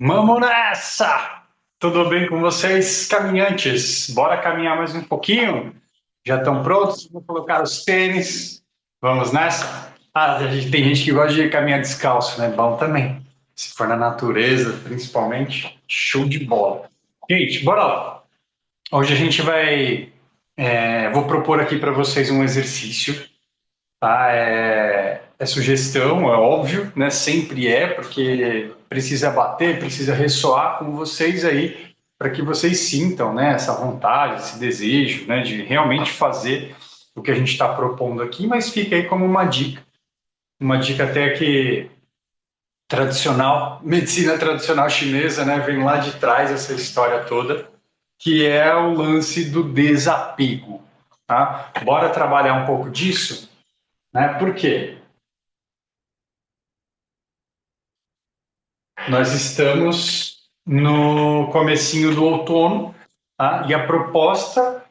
Vamos nessa! Tudo bem com vocês, caminhantes? Bora caminhar mais um pouquinho? Já estão prontos? Vou colocar os tênis. Vamos nessa? Tem gente que gosta de caminhar descalço, né? Bom também. Se for na natureza, principalmente, show de bola. Gente, bora lá. Hoje a gente vai. Vou propor aqui para vocês um exercício, tá? É sugestão, é óbvio, né? Sempre é, porque precisa bater, precisa ressoar com vocês aí, para que vocês sintam, né, essa vontade, esse desejo, né, de realmente fazer o que a gente está propondo aqui, mas fica aí como uma dica até que tradicional, medicina tradicional chinesa, né, vem lá de trás essa história toda, que é o lance do desapego, tá? Bora trabalhar um pouco disso, né? Por quê? Nós estamos no comecinho do outono, tá? E a proposta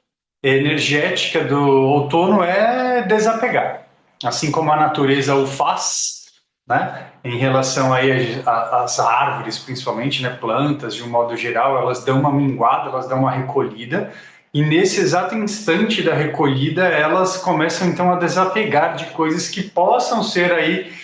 energética do outono é desapegar, assim como a natureza o faz, né? Em relação aí às árvores, principalmente, né? Plantas de um modo geral, elas dão uma minguada, elas dão uma recolhida. E nesse exato instante da recolhida, elas começam então a desapegar de coisas que possam ser aí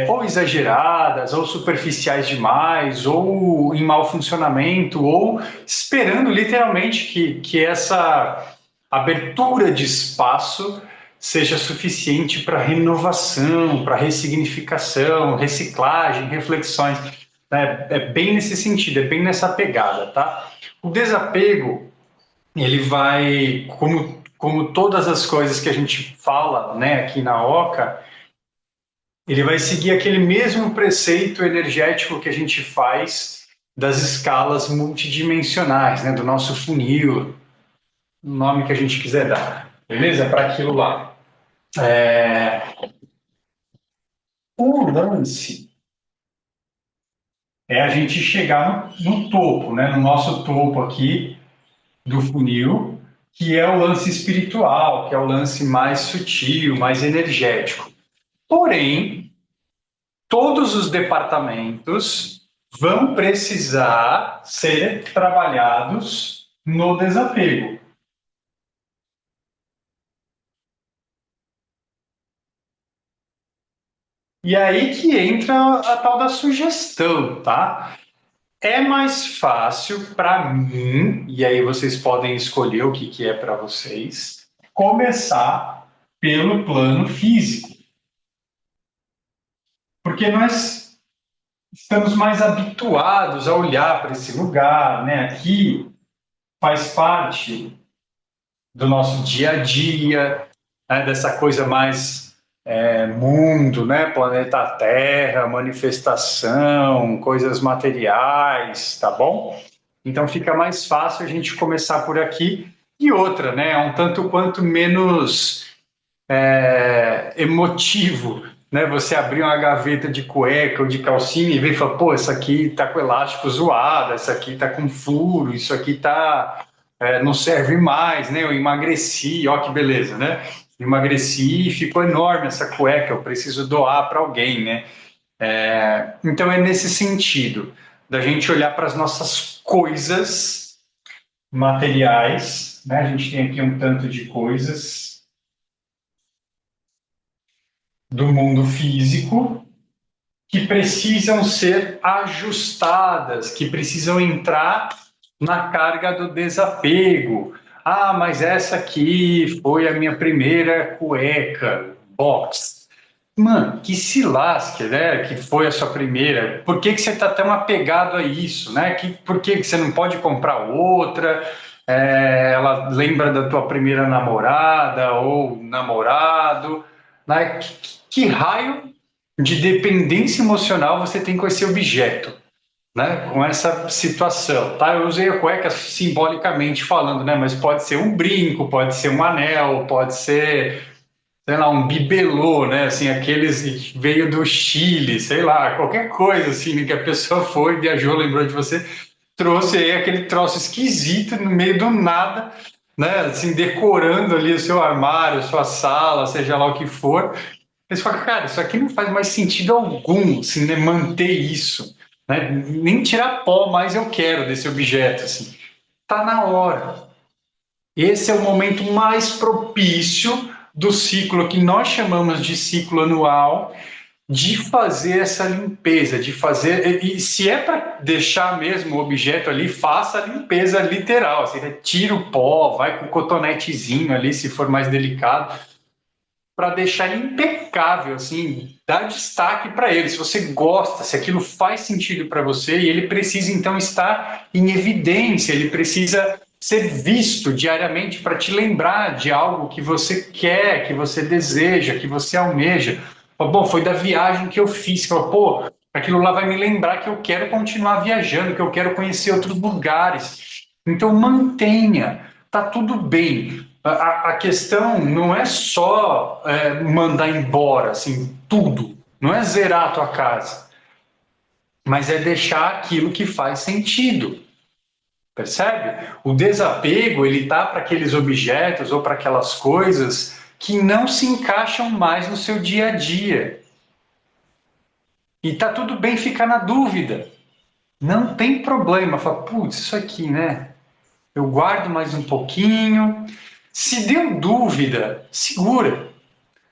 ou exageradas, ou superficiais demais, ou em mau funcionamento, ou esperando literalmente que essa abertura de espaço seja suficiente para renovação, para ressignificação, reciclagem, reflexões. É bem nesse sentido, é bem nessa pegada, tá? O desapego, ele vai, como todas as coisas que a gente fala, né, aqui na Oca, ele vai seguir aquele mesmo preceito energético que a gente faz das escalas multidimensionais, né, do nosso funil, o nome que a gente quiser dar, beleza? Para aquilo lá. O lance é a gente chegar no topo, né, no nosso topo aqui do funil, que é o lance espiritual, que é o lance mais sutil, mais energético. Porém, todos os departamentos vão precisar ser trabalhados no desapego. E aí que entra a tal da sugestão, tá? É mais fácil para mim, e aí vocês podem escolher o que, que é para vocês, começar pelo plano físico, porque nós estamos mais habituados a olhar para esse lugar, né? Aqui faz parte do nosso dia a dia, né? Dessa coisa mais mundo, né? Planeta Terra, manifestação, coisas materiais, tá bom? Então fica mais fácil a gente começar por aqui. E outra, né? É um tanto quanto menos emotivo, né? Você abrir uma gaveta de cueca ou de calcinha e ver e falar, pô, essa aqui tá com elástico zoado, essa aqui tá com furo, isso aqui tá não serve mais, né? Eu emagreci, ó que beleza, né? Emagreci e ficou enorme essa cueca, eu preciso doar para alguém, né? Então é nesse sentido da gente olhar para as nossas coisas materiais, né? A gente tem aqui um tanto de coisas do mundo físico que precisam ser ajustadas, que precisam entrar na carga do desapego. Ah, mas essa aqui foi a minha primeira cueca, box. Mano, que se lasque, né? Que foi a sua primeira. Por que, que você está tão apegado a isso, né? Por que, que você não pode comprar outra? Ela lembra da tua primeira namorada ou namorado, né? Que raio de dependência emocional você tem com esse objeto, né? Com essa situação, tá? Eu usei a cueca simbolicamente falando, né? Mas pode ser um brinco, pode ser um anel, pode ser, sei lá, um bibelô, né? Assim, aqueles que veio do Chile, sei lá, qualquer coisa assim, né? Que a pessoa foi, viajou, lembrou de você, trouxe aí aquele troço esquisito no meio do nada, né? Assim, decorando ali o seu armário, sua sala, seja lá o que for. Eles falam, cara, isso aqui não faz mais sentido algum, assim, né, manter isso. né? Nem tirar pó mais eu quero desse objeto, assim. Tá na hora. Esse é o momento mais propício do ciclo que nós chamamos de ciclo anual, de fazer essa limpeza, de fazer. E se é para deixar mesmo o objeto ali, faça a limpeza literal. Assim, retira o pó, vai com o cotonetezinho ali, se for mais delicado, para deixar ele impecável, assim, dá destaque para ele. Se você gosta, se aquilo faz sentido para você, e ele precisa então estar em evidência, ele precisa ser visto diariamente para te lembrar de algo que você quer, que você deseja, que você almeja. Bom, foi da viagem que eu fiz. Pô, aquilo lá vai me lembrar que eu quero continuar viajando, que eu quero conhecer outros lugares. Então mantenha, tá tudo bem. A questão não é só mandar embora, assim, tudo. Não é zerar a tua casa, mas é deixar aquilo que faz sentido. Percebe? O desapego, ele tá para aqueles objetos ou para aquelas coisas que não se encaixam mais no seu dia a dia. E tá tudo bem ficar na dúvida. Não tem problema. Fala, putz, isso aqui, né? Eu guardo mais um pouquinho. Se deu dúvida, segura.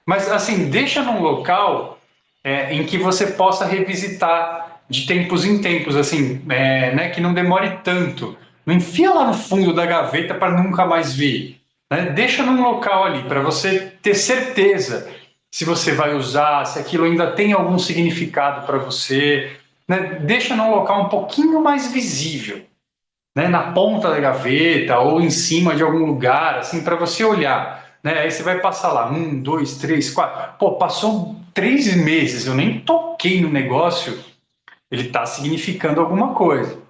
Mas assim, deixa num local em que você possa revisitar de tempos em tempos, assim, né, que não demore tanto. Não enfia lá no fundo da gaveta para nunca mais ver. Né? Deixa num local ali para você ter certeza se você vai usar, se aquilo ainda tem algum significado para você. Né? Deixa num local um pouquinho mais visível, né, na ponta da gaveta ou em cima de algum lugar, assim, para você olhar. Né? Aí você vai passar lá, 1, 2, 3, 4. Pô, passou 3 meses, eu nem toquei no negócio, ele está significando alguma coisa.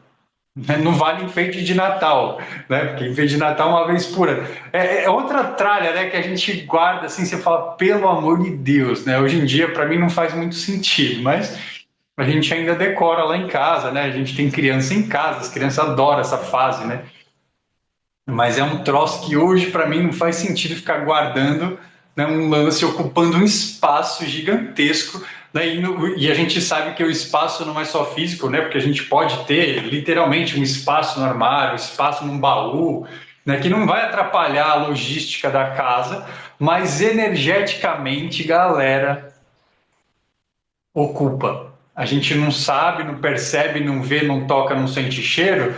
Né? Não vale enfeite de Natal, né? Porque enfeite de Natal é uma vez por ano. É outra tralha, né? Que a gente guarda assim, você fala, pelo amor de Deus, né? Hoje em dia, para mim, não faz muito sentido, mas a gente ainda decora lá em casa, né? A gente tem criança em casa, as crianças adoram essa fase, né? Mas é um troço que hoje, para mim, não faz sentido ficar guardando, né, um lance ocupando um espaço gigantesco. Né, e a gente sabe que o espaço não é só físico, né, porque a gente pode ter literalmente um espaço no armário, um espaço num baú, né, que não vai atrapalhar a logística da casa, mas energeticamente, galera, ocupa. A gente não sabe, não percebe, não vê, não toca, não sente cheiro,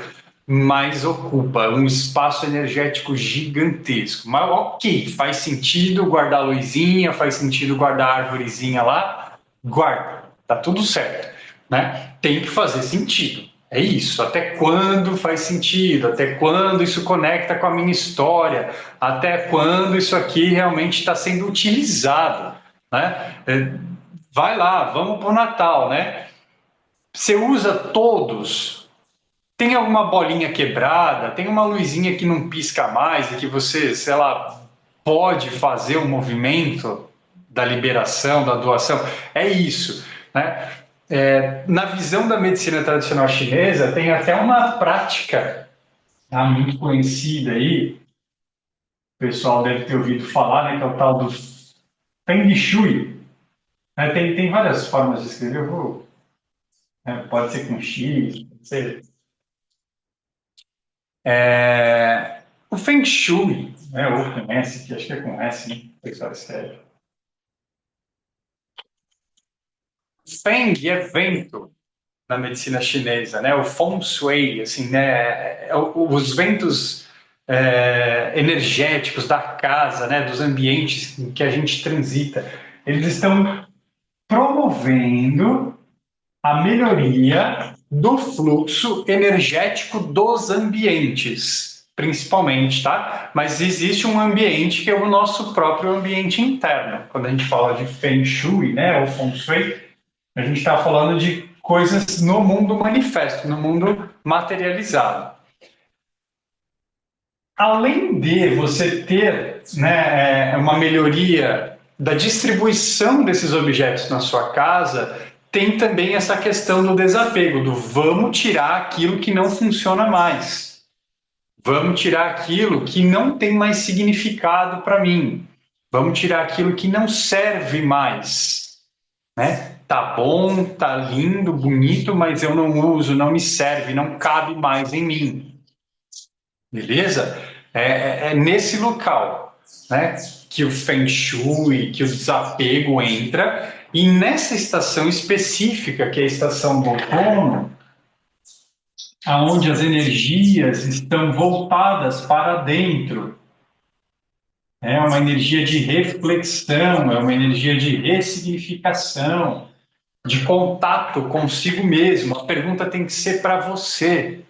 mas ocupa um espaço energético gigantesco. Mas ok, faz sentido guardar a luzinha, faz sentido guardar a arvorezinha lá, guarda, tá tudo certo, né? Tem que fazer sentido. É isso. Até quando faz sentido? Até quando isso conecta com a minha história? Até quando isso aqui realmente está sendo utilizado? Né? Vai lá, vamos para o Natal, né? Você usa todos. Tem alguma bolinha quebrada, tem uma luzinha que não pisca mais e que você, sei lá, pode fazer um movimento da liberação, da doação. É isso, né? Na visão da medicina tradicional chinesa, tem até uma prática muito conhecida aí, o pessoal deve ter ouvido falar, né, que é o tal do Feng Shui. Né? Tem várias formas de escrever, pode ser com X, pode ser. O Feng Shui, né, ou com S, que acho que é com S, né? O pessoal escreve. Feng é vento na medicina chinesa, né? O Feng Shui, assim, né? Os ventos energéticos da casa, né? Dos ambientes em que a gente transita, eles estão promovendo a melhoria do fluxo energético dos ambientes, principalmente, tá? Mas existe um ambiente que é o nosso próprio ambiente interno. Quando a gente fala de Feng Shui, né, ou Feng Shui, a gente está falando de coisas no mundo manifesto, no mundo materializado. Além de você ter, né, uma melhoria da distribuição desses objetos na sua casa, tem também essa questão do desapego, do vamos tirar aquilo que não funciona mais. Vamos tirar aquilo que não tem mais significado para mim. Vamos tirar aquilo que não serve mais. Né? tá bom, tá lindo, bonito, mas eu não uso, não me serve, não cabe mais em mim. Beleza? É nesse local, né, que o Feng Shui, que o desapego entra, e nessa estação específica, que é a estação do outono, aonde as energias estão voltadas para dentro. É uma energia de reflexão, é uma energia de ressignificação, de contato consigo mesmo. A pergunta tem que ser para você.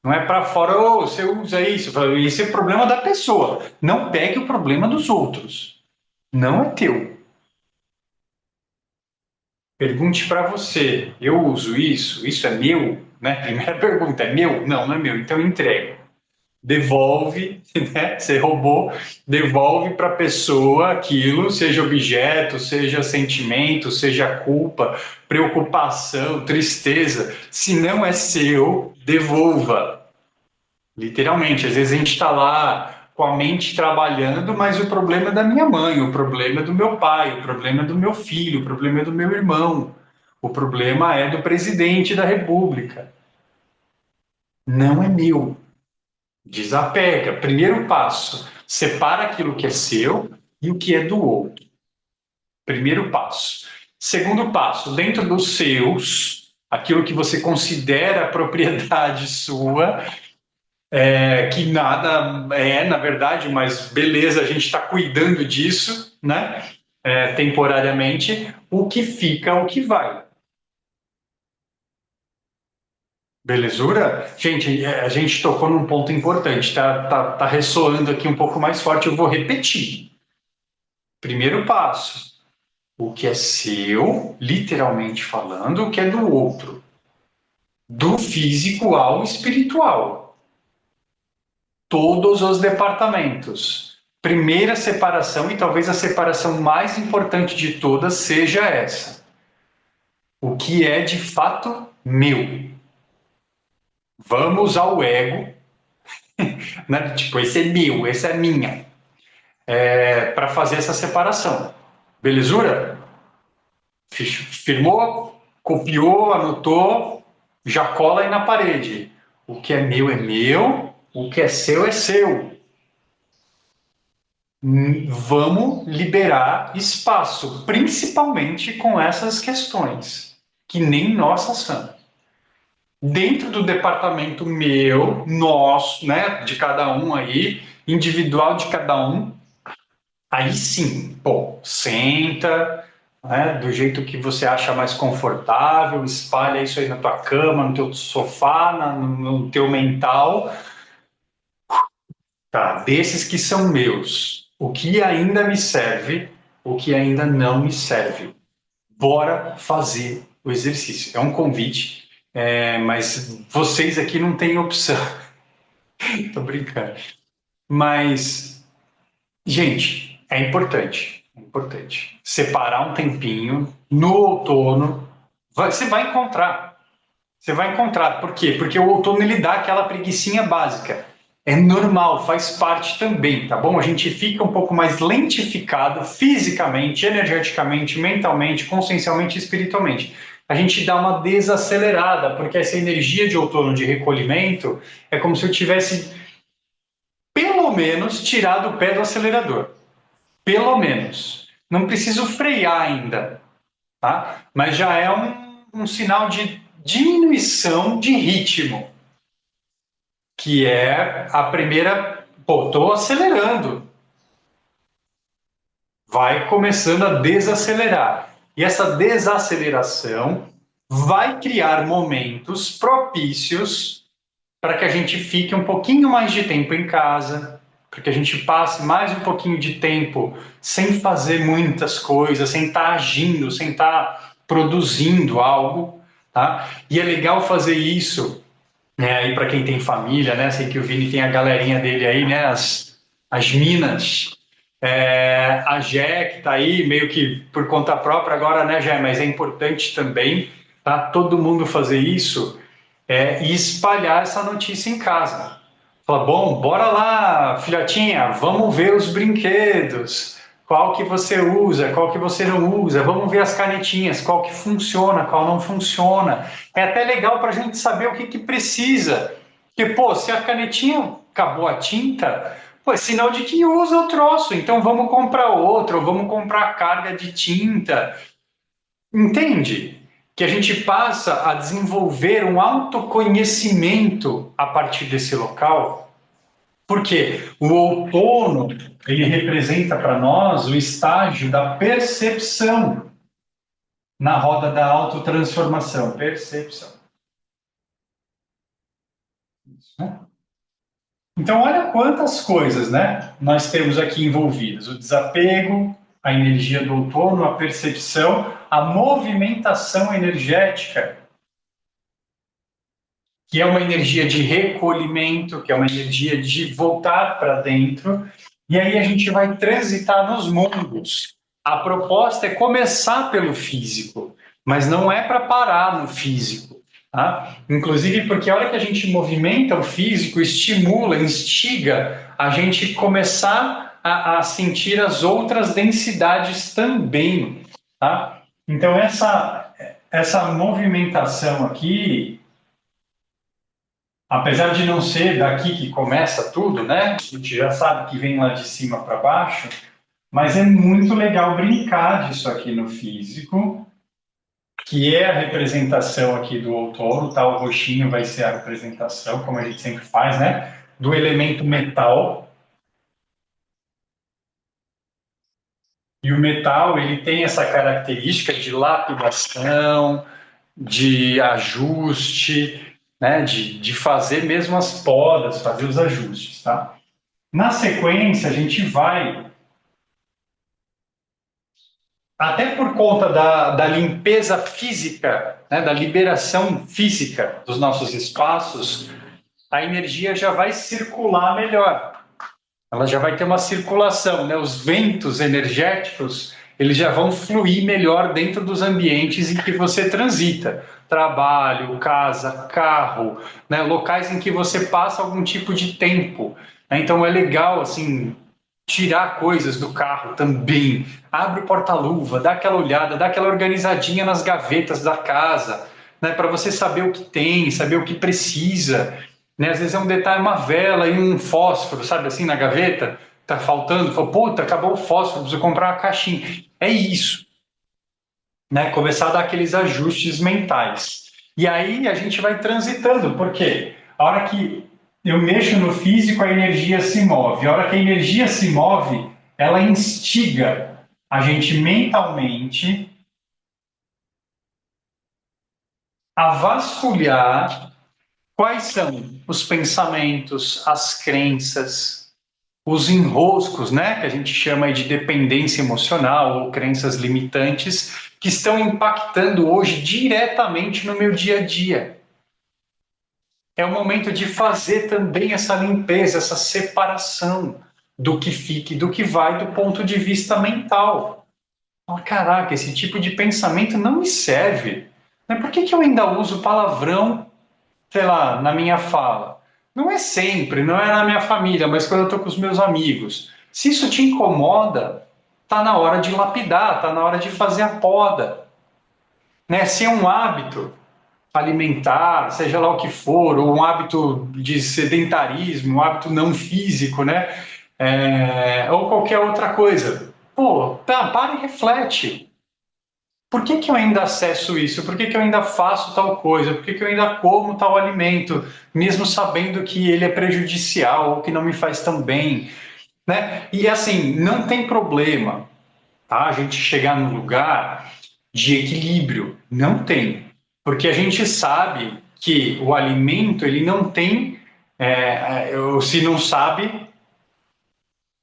Não é para fora, oh, você usa isso. Esse é problema da pessoa. Não pegue o problema dos outros. Não é teu. Pergunte para você: eu uso isso? Isso é meu? Né? Primeira pergunta: é meu? Não, não é meu. Então entrego. Devolve, né? Você roubou, devolve para a pessoa aquilo, seja objeto, seja sentimento, seja culpa, preocupação, tristeza. Se não é seu, devolva. Literalmente, às vezes a gente está lá com a mente trabalhando, mas o problema é da minha mãe, o problema é do meu pai, o problema é do meu filho, o problema é do meu irmão, o problema é do presidente da República. Não é meu. Desapega. Primeiro passo, separa aquilo que é seu e o que é do outro. Primeiro passo. Segundo passo, dentro dos seus, aquilo que você considera propriedade sua, que nada é, na verdade, mas beleza, a gente está cuidando disso, né? Temporariamente, o que fica, o que vai. Belezura? Gente, a gente tocou num ponto importante, tá ressoando aqui um pouco mais forte, eu vou repetir. Primeiro passo, o que é seu, literalmente falando, o que é do outro. Do físico ao espiritual. Todos os departamentos. Primeira separação, e talvez a separação mais importante de todas seja essa. O que é de fato meu. Vamos ao ego, né? Tipo, esse é meu, esse é minha, para fazer essa separação. Belezura? Firmou, copiou, anotou, já cola aí na parede. O que é meu, o que é seu. Vamos liberar espaço, principalmente com essas questões, que nem nossas são. Dentro do departamento meu, nosso, né, de cada um aí, individual de cada um, aí sim, pô, senta, né, do jeito que você acha mais confortável, espalha isso aí na tua cama, no teu sofá, no teu mental, tá? Desses que são meus, o que ainda me serve, o que ainda não me serve. Bora fazer o exercício. É um convite, mas vocês aqui não têm opção. Tô brincando. Mas, gente, é importante. Separar um tempinho no outono, você vai encontrar. Você vai encontrar. Por quê? Porque o outono ele dá aquela preguicinha básica. É normal, faz parte também, tá bom? A gente fica um pouco mais lentificado fisicamente, energeticamente, mentalmente, consciencialmente e espiritualmente. A gente dá uma desacelerada, porque essa energia de outono de recolhimento é como se eu tivesse, pelo menos, tirado o pé do acelerador. Pelo menos. Não preciso frear ainda, tá? Mas já é um sinal de diminuição de ritmo, que é a primeira, pô, tô acelerando, vai começando a desacelerar. E essa desaceleração vai criar momentos propícios para que a gente fique um pouquinho mais de tempo em casa, para que a gente passe mais um pouquinho de tempo sem fazer muitas coisas, sem estar agindo, sem estar produzindo algo, tá? E é legal fazer isso, né, aí para quem tem família, né? Sei que o Vini tem a galerinha dele aí, né? As minas. A Gé, que está aí, meio que por conta própria agora, né, Gé? Mas é importante também, tá? Todo mundo fazer isso e espalhar essa notícia em casa. Fala, bom, bora lá, filhotinha, vamos ver os brinquedos. qual que você usa, qual que você não usa, vamos ver as canetinhas, qual que funciona, qual não funciona. É até legal para a gente saber o que, que precisa. Porque, pô, se a canetinha acabou a tinta, pô, é sinal de que usa o troço, então vamos comprar outro, vamos comprar carga de tinta. Entende? Que a gente passa a desenvolver um autoconhecimento a partir desse local, porque o outono, ele representa para nós o estágio da percepção na roda da autotransformação. Percepção. Isso, né? Então, olha quantas coisas, né, nós temos aqui envolvidas. O desapego, a energia do outono, a percepção, a movimentação energética, que é uma energia de recolhimento, que é uma energia de voltar para dentro, e aí a gente vai transitar nos mundos. A proposta é começar pelo físico, mas não é para parar no físico. Tá? Inclusive porque a hora que a gente movimenta o físico, estimula, instiga a gente começar a sentir as outras densidades também. Tá? Então essa movimentação aqui, apesar de não ser daqui que começa tudo, né? A gente já sabe que vem lá de cima para baixo, mas é muito legal brincar disso aqui no físico, que é a representação aqui do outono, tá? O roxinho vai ser a representação, como a gente sempre faz, né? Do elemento metal. E o metal, ele tem essa característica de lapidação, de ajuste, né? De fazer mesmo as podas, fazer os ajustes, tá? Na sequência, a gente vai, até por conta da limpeza física, né, da liberação física dos nossos espaços, a energia já vai circular melhor. Ela já vai ter uma circulação, né? Os ventos energéticos, eles já vão fluir melhor dentro dos ambientes em que você transita. Trabalho, casa, carro, né? Locais em que você passa algum tipo de tempo. Né? Então é legal, assim, tirar coisas do carro também. Abre o porta-luva, dá aquela olhada, dá aquela organizadinha nas gavetas da casa, né? Para você saber o que tem, saber o que precisa. Né? Às vezes é um detalhe, uma vela e um fósforo, sabe assim, na gaveta, tá faltando, fala, puta, acabou o fósforo, preciso comprar uma caixinha. É isso, né? Começar a dar aqueles ajustes mentais. E aí a gente vai transitando, porque a hora que eu mexo no físico, a energia se move. A hora que a energia se move, ela instiga a gente mentalmente a vasculhar quais são os pensamentos, as crenças, os enroscos, né, que a gente chama de dependência emocional ou crenças limitantes, que estão impactando hoje diretamente no meu dia a dia. É o momento de fazer também essa limpeza, essa separação do que fica e do que vai do ponto de vista mental. Oh, caraca, esse tipo de pensamento não me serve. Mas por que eu ainda uso palavrão, sei lá, na minha fala? Não é sempre, não é na minha família, mas quando eu estou com os meus amigos. Se isso te incomoda, tá na hora de lapidar, tá na hora de fazer a poda. Né? Se é um hábito alimentar, seja lá o que for, ou um hábito de sedentarismo, um hábito não físico, né? Ou qualquer outra coisa. Pô, tá, para e reflete. Por que eu ainda acesso isso? Por que eu ainda faço tal coisa? Por que eu ainda como tal alimento, mesmo sabendo que ele é prejudicial ou que não me faz tão bem? Né? E assim, não tem problema, tá? A gente chegar num lugar de equilíbrio. Não tem. Porque a gente sabe que o alimento, ele não tem, se não sabe,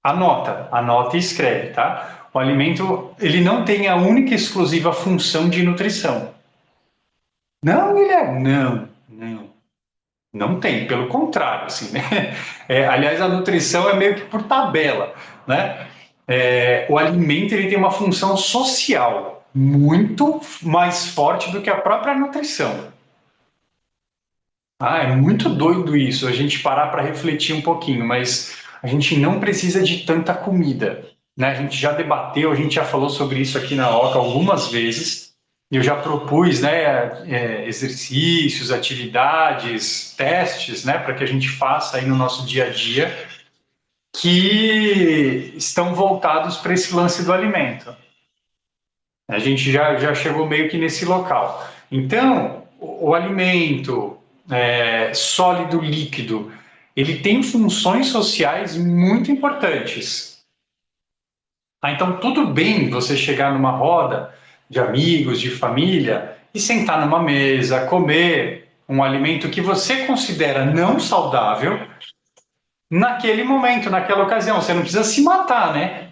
anota e escreve, tá? O alimento, ele não tem a única e exclusiva função de nutrição. Não, Guilherme, não tem, pelo contrário, assim, né? Aliás, a nutrição é meio que por tabela, né? O alimento ele tem uma função social muito mais forte do que a própria nutrição. É muito doido isso, a gente parar para refletir um pouquinho, mas a gente não precisa de tanta comida. né? A gente já debateu, a gente já falou sobre isso aqui na OCA algumas vezes. Eu já propus, né, exercícios, atividades, testes, né, para que a gente faça aí no nosso dia a dia, que estão voltados para esse lance do alimento. A gente já chegou meio que nesse local. Então, o alimento sólido, líquido, ele tem funções sociais muito importantes. Então, tudo bem você chegar numa roda de amigos, de família, e sentar numa mesa, comer um alimento que você considera não saudável naquele momento, naquela ocasião. Você não precisa se matar, né?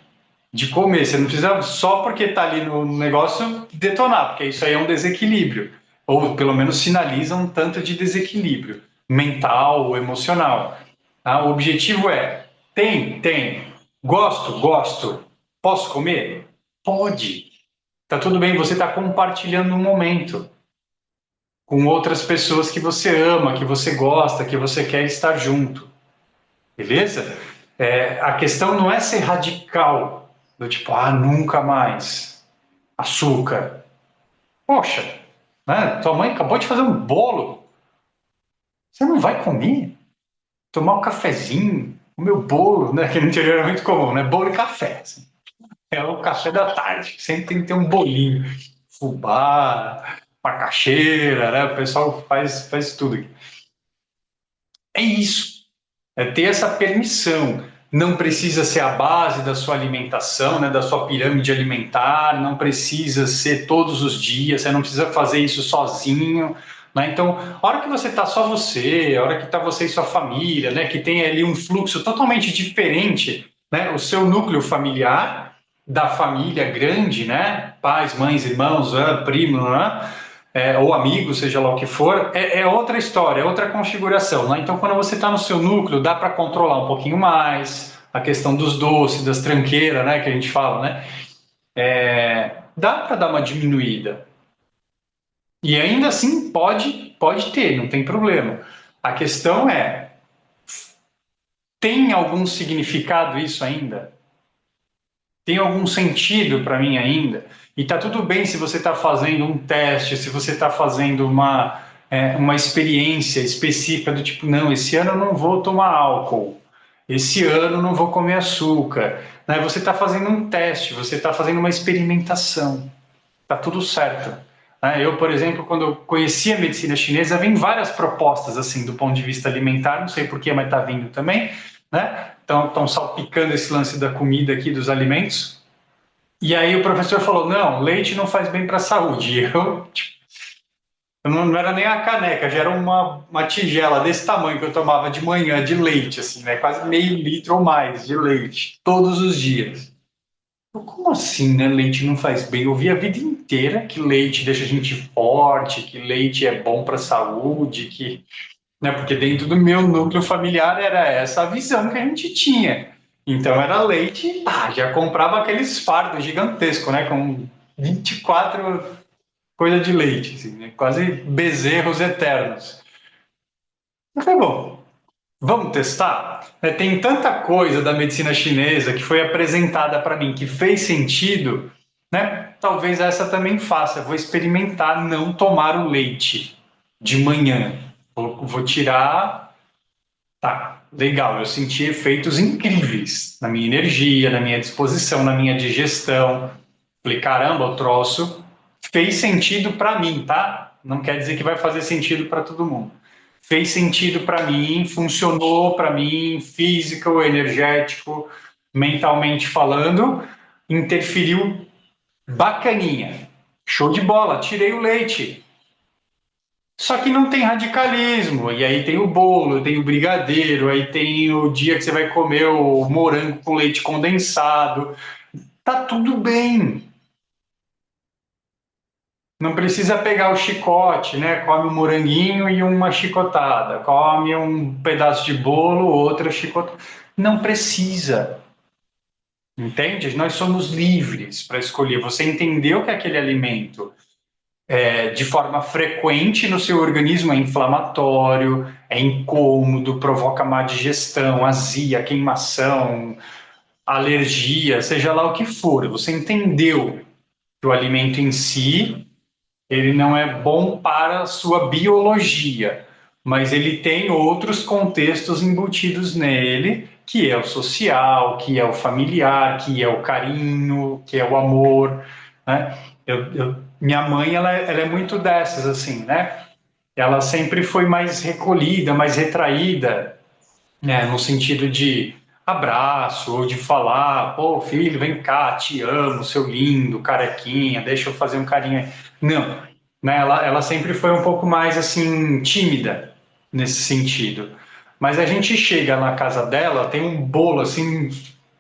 De comer. Você não precisa só porque está ali no negócio detonar, porque isso aí é um desequilíbrio, ou pelo menos sinaliza um tanto de desequilíbrio mental ou emocional. Tá? O objetivo é: tem, gosto, posso comer? Pode. Tá tudo bem, você está compartilhando um momento com outras pessoas que você ama, que você gosta, que você quer estar junto. Beleza? A questão não é ser radical, do tipo, nunca mais açúcar. Poxa, né? Tua mãe acabou de fazer um bolo. Você não vai comer? Tomar um cafezinho, o meu bolo, né? Que no interior é muito comum, né? Bolo e café. Assim. É o café da tarde. Sempre tem que ter um bolinho. Fubá, macaxeira, né? O pessoal faz tudo aqui. É isso. É ter essa permissão. Não precisa ser a base da sua alimentação, né, da sua pirâmide alimentar, não precisa ser todos os dias, você não precisa fazer isso sozinho. Né? Então, a hora que você está só você, a hora que está você e sua família, né, que tem ali um fluxo totalmente diferente, né, o seu núcleo familiar, da família grande, né, pais, mães, irmãos, primo, né, ou amigo, seja lá o que for, é outra história, é outra configuração. Né? Então, quando você está no seu núcleo, dá para controlar um pouquinho mais a questão dos doces, das tranqueiras, né, que a gente fala, né? Dá para dar uma diminuída. E ainda assim pode ter, não tem problema. A questão é, tem algum significado isso ainda? Tem algum sentido para mim ainda? E tá tudo bem se você está fazendo um teste, se você está fazendo uma experiência específica do tipo, não, esse ano eu não vou tomar álcool, esse ano eu não vou comer açúcar. Né? Você está fazendo um teste, você está fazendo uma experimentação. Tá tudo certo. Né? Eu, por exemplo, quando eu conheci a medicina chinesa, vem várias propostas assim do ponto de vista alimentar, não sei porquê, mas está vindo também. Né? Então, estão salpicando esse lance da comida aqui, dos alimentos. E aí o professor falou, não, leite não faz bem para a saúde. Eu não era nem a caneca, já era uma tigela desse tamanho que eu tomava de manhã de leite, assim, né? Quase meio litro ou mais de leite, todos os dias. Como assim, né? Leite não faz bem? Eu vi a vida inteira que leite deixa a gente forte, que leite é bom para a saúde, que, né? Porque dentro do meu núcleo familiar era essa a visão que a gente tinha. Então era leite, já comprava aqueles fardos gigantescos, né? Com 24 coisas de leite, assim, né? Quase bezerros eternos. Mas foi bom. Vamos testar? Tem tanta coisa da medicina chinesa que foi apresentada para mim que fez sentido, né? Talvez essa também faça. Vou experimentar não tomar o leite de manhã. Vou tirar. Tá, legal. Eu senti efeitos incríveis na minha energia, na minha disposição, na minha digestão. Falei, caramba, o troço fez sentido para mim, tá? Não quer dizer que vai fazer sentido para todo mundo. Fez sentido para mim, funcionou para mim, físico, energético, mentalmente falando, interferiu bacaninha. Show de bola, tirei o leite. Só que não tem radicalismo, e aí tem o bolo, tem o brigadeiro, aí tem o dia que você vai comer o morango com leite condensado. Tá tudo bem, não precisa pegar o chicote, né? Come um moranguinho e uma chicotada. Come um pedaço de bolo, outra chicotada. Não precisa. Entende? Nós somos livres para escolher. Você entendeu que aquele alimento de forma frequente no seu organismo é inflamatório, é incômodo, provoca má digestão, azia, queimação, alergia, seja lá o que for. Você entendeu que o alimento em si ele não é bom para a sua biologia, mas ele tem outros contextos embutidos nele, que é o social, que é o familiar, que é o carinho, que é o amor, né? Minha mãe, ela é muito dessas, assim, né? Ela sempre foi mais recolhida, mais retraída, né? No sentido de abraço ou de falar, pô, filho, vem cá, te amo, seu lindo, carequinha, deixa eu fazer um carinho aí. Não, né? Ela sempre foi um pouco mais assim tímida nesse sentido. Mas a gente chega na casa dela, tem um bolo assim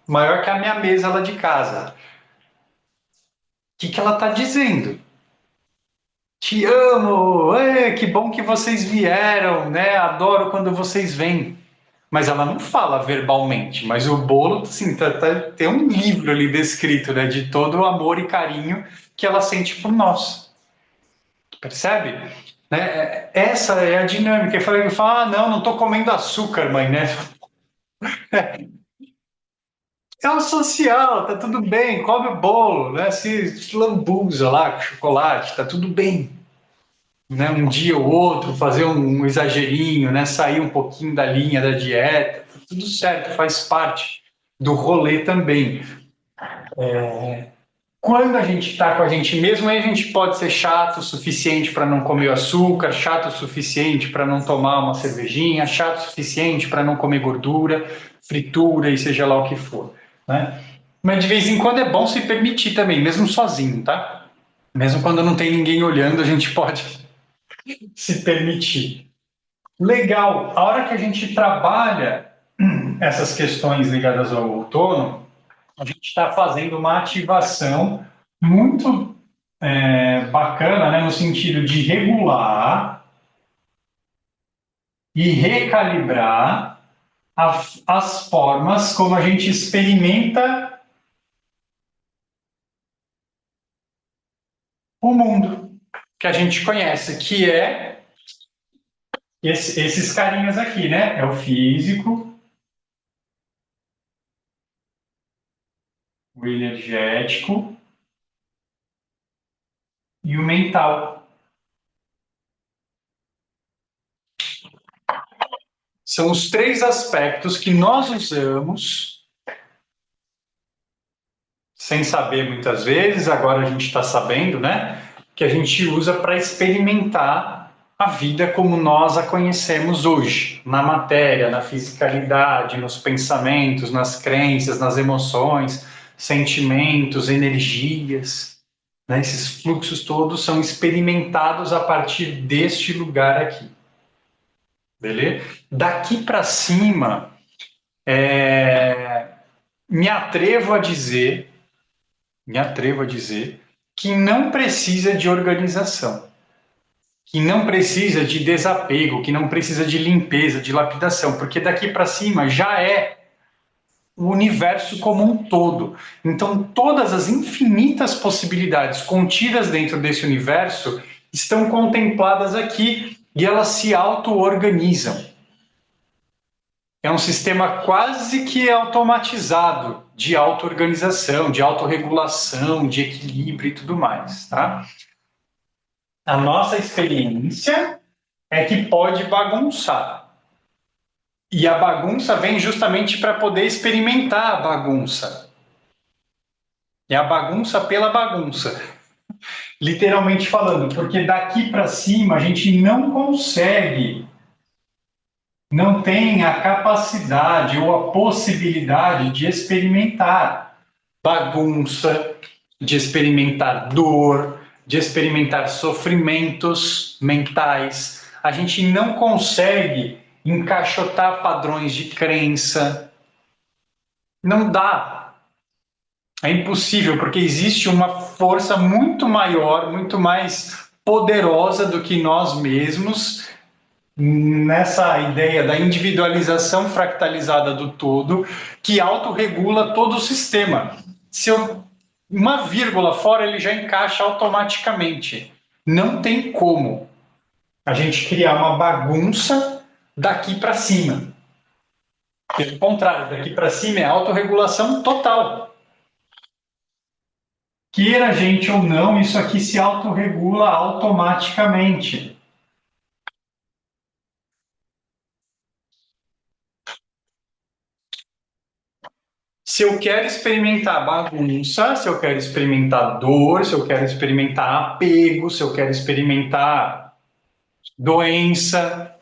maior que a minha mesa lá de casa. O que que ela tá dizendo? Te amo, que bom que vocês vieram, né? Adoro quando vocês vêm. Mas ela não fala verbalmente, mas o bolo, assim, tem um livro ali descrito, né, de todo o amor e carinho que ela sente por nós. Percebe? Né? Essa é a dinâmica. Eu falo, ah, não, não estou comendo açúcar, mãe, né? É o social, tá tudo bem, come o bolo, né? Se lambuza lá com chocolate, tá tudo bem. Né? Um dia ou outro, fazer um exagerinho, né? Sair um pouquinho da linha da dieta, tá tudo certo, faz parte do rolê também. Quando a gente está com a gente mesmo, aí a gente pode ser chato o suficiente para não comer açúcar, chato o suficiente para não tomar uma cervejinha, chato o suficiente para não comer gordura, fritura e seja lá o que for, né? Mas de vez em quando é bom se permitir também, mesmo sozinho, tá? Mesmo quando não tem ninguém olhando, a gente pode se permitir. Legal. A hora que a gente trabalha essas questões ligadas ao outono, a gente está fazendo uma ativação muito bacana, né, no sentido de regular e recalibrar as formas como a gente experimenta o mundo que a gente conhece, que é esses carinhas aqui, né? É o físico, o energético e o mental. São os três aspectos que nós usamos, sem saber muitas vezes, agora a gente está sabendo, né? Que a gente usa para experimentar a vida como nós a conhecemos hoje, na matéria, na fisicalidade, nos pensamentos, nas crenças, nas emoções, sentimentos, energias. Né? Esses fluxos todos são experimentados a partir deste lugar aqui. Beleza? Daqui para cima, me atrevo a dizer, me atrevo a dizer que não precisa de organização, que não precisa de desapego, que não precisa de limpeza, de lapidação, porque daqui para cima já é o universo como um todo. Então, todas as infinitas possibilidades contidas dentro desse universo estão contempladas aqui e elas se auto-organizam. É um sistema quase que automatizado de auto-organização, de autorregulação, de equilíbrio e tudo mais, tá? A nossa experiência é que pode bagunçar. E a bagunça vem justamente para poder experimentar a bagunça. É a bagunça pela bagunça, literalmente falando, porque daqui para cima a gente não consegue, não tem a capacidade ou a possibilidade de experimentar bagunça, de experimentar dor, de experimentar sofrimentos mentais. A gente não consegue encaixotar padrões de crença. Não dá. É impossível, porque existe uma força muito maior, muito mais poderosa do que nós mesmos nessa ideia da individualização fractalizada do todo, que autorregula todo o sistema. Se eu, uma vírgula fora, ele já encaixa automaticamente. Não tem como a gente criar uma bagunça daqui para cima. Pelo contrário, daqui para cima é autorregulação total. Queira a gente ou não, isso aqui se autorregula automaticamente. Se eu quero experimentar bagunça, se eu quero experimentar dor, se eu quero experimentar apego, se eu quero experimentar doença,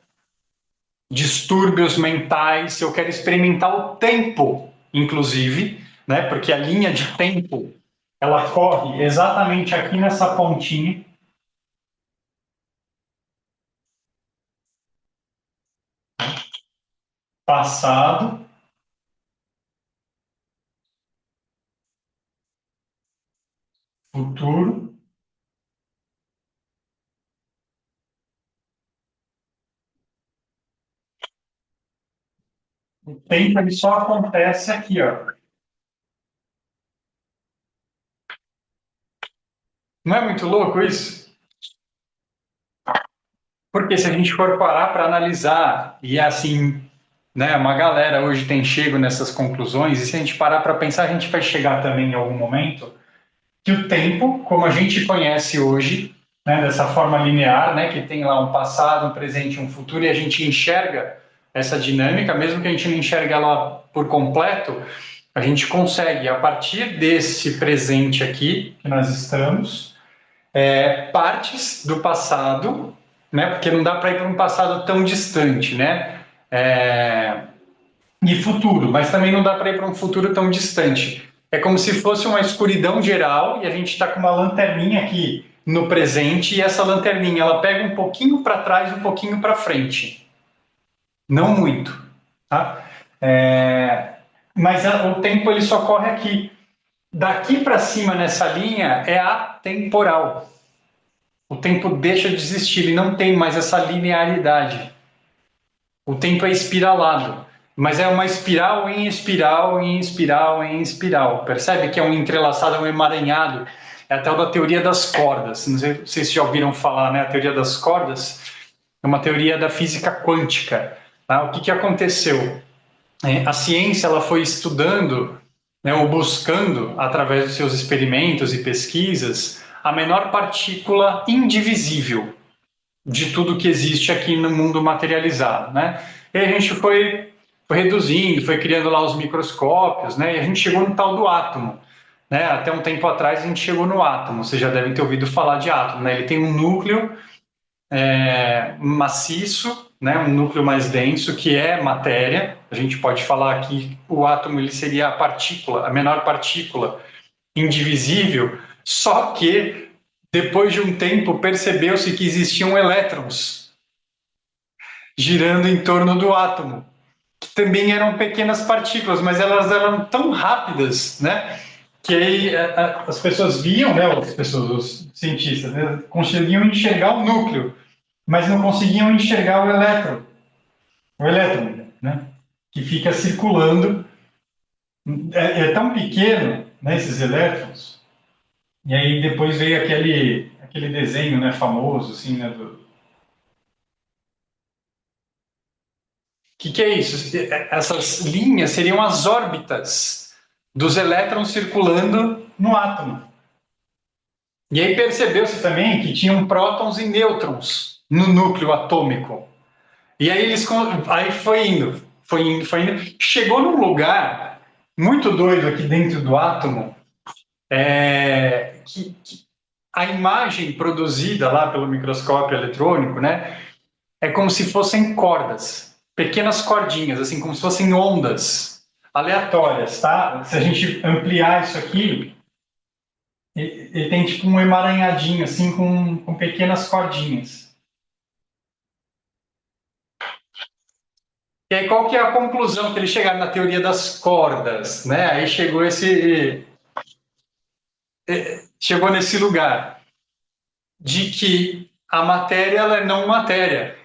distúrbios mentais, se eu quero experimentar o tempo, inclusive, né? Porque a linha de tempo ela corre exatamente aqui nessa pontinha. Passado, futuro. O tempo ele só acontece aqui, ó. Não é muito louco isso? Porque se a gente for parar para analisar, e é assim, né, uma galera hoje tem chego nessas conclusões, e se a gente parar para pensar, a gente vai chegar também em algum momento que o tempo, como a gente conhece hoje, né, dessa forma linear, né, que tem lá um passado, um presente e um futuro, e a gente enxerga essa dinâmica, mesmo que a gente não enxergue ela por completo, a gente consegue, a partir desse presente aqui que nós estamos, partes do passado, né, porque não dá para ir para um passado tão distante, né, e futuro, mas também não dá para ir para um futuro tão distante. É como se fosse uma escuridão geral e a gente está com uma lanterninha aqui no presente e essa lanterninha ela pega um pouquinho para trás, um pouquinho para frente, não muito, tá? Mas o tempo ele só corre aqui. Daqui para cima nessa linha é atemporal. O tempo deixa de existir, ele não tem mais essa linearidade. O tempo é espiralado, mas é uma espiral em espiral, em espiral, em espiral. Percebe que é um entrelaçado, é um emaranhado. É a tal da teoria das cordas. Não sei se vocês já ouviram falar, né? A teoria das cordas é uma teoria da física quântica. Tá? O que, que aconteceu? A ciência ela foi estudando, né, ou buscando, através dos seus experimentos e pesquisas, a menor partícula indivisível de tudo que existe aqui no mundo materializado, né? E a gente foi reduzindo, foi criando lá os microscópios, né? E a gente chegou no tal do átomo, né? Até um tempo atrás a gente chegou no átomo. Vocês já devem ter ouvido falar de átomo, né? Ele tem um núcleo maciço, né? Um núcleo mais denso que é matéria. A gente pode falar que o átomo ele seria a partícula, a menor partícula indivisível. Só que depois de um tempo percebeu-se que existiam elétrons girando em torno do átomo, que também eram pequenas partículas, mas elas eram tão rápidas, né? Que aí as pessoas viam, né? As pessoas, os cientistas, né, conseguiam enxergar o núcleo, mas não conseguiam enxergar o elétron, né? Que fica circulando. É tão pequeno, né? Esses elétrons. E aí depois veio aquele desenho, né? Famoso, assim, né? Que é isso? Essas linhas seriam as órbitas dos elétrons circulando no átomo. E aí percebeu-se também que tinham prótons e nêutrons no núcleo atômico. E aí aí foi indo, chegou num lugar muito doido aqui dentro do átomo, que a imagem produzida lá pelo microscópio eletrônico, né, é como se fossem cordas, pequenas cordinhas, assim como se fossem ondas aleatórias, tá? Se a gente ampliar isso aqui, ele tem tipo um emaranhadinho, assim, com pequenas cordinhas. E aí, qual que é a conclusão que eles chegaram na teoria das cordas, né? Aí chegou nesse lugar de que a matéria ela é não matéria.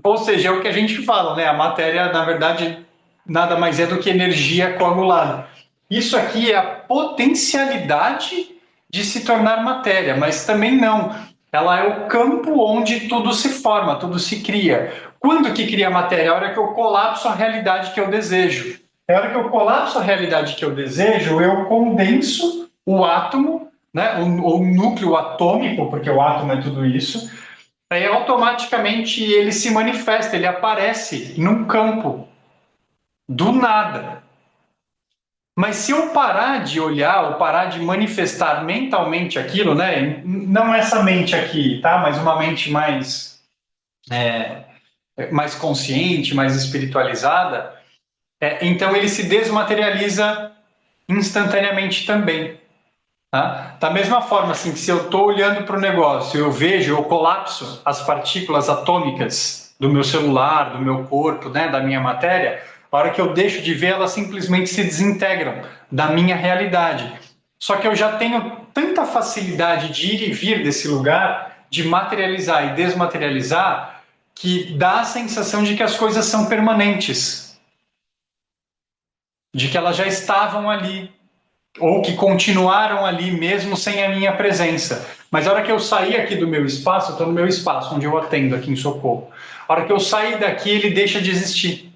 Ou seja, é o que a gente fala, né? A matéria, na verdade, nada mais é do que energia coagulada. Isso aqui é a potencialidade de se tornar matéria, mas também não. Ela é o campo onde tudo se forma, tudo se cria. Quando que cria a matéria? A hora que eu colapso a realidade que eu desejo. É a hora que eu colapso a realidade que eu desejo, eu condenso o átomo, né, o núcleo atômico, porque o átomo é tudo isso, aí automaticamente ele se manifesta, ele aparece num campo, do nada. Mas se eu parar de olhar ou parar de manifestar mentalmente aquilo, né? Não essa mente aqui, tá? Mas uma mente mais consciente, mais espiritualizada, então ele se desmaterializa instantaneamente também. Tá? Da mesma forma, assim, que se eu estou olhando para o negócio, eu vejo, eu colapso as partículas atômicas do meu celular, do meu corpo, né, da minha matéria, a hora que eu deixo de ver, elas simplesmente se desintegram da minha realidade. Só que eu já tenho tanta facilidade de ir e vir desse lugar, de materializar e desmaterializar, que dá a sensação de que as coisas são permanentes, de que elas já estavam ali, ou que continuaram ali mesmo sem a minha presença. Mas a hora que eu sair aqui do meu espaço, eu estou no meu espaço, onde eu atendo aqui em Socorro. A hora que eu sair daqui, ele deixa de existir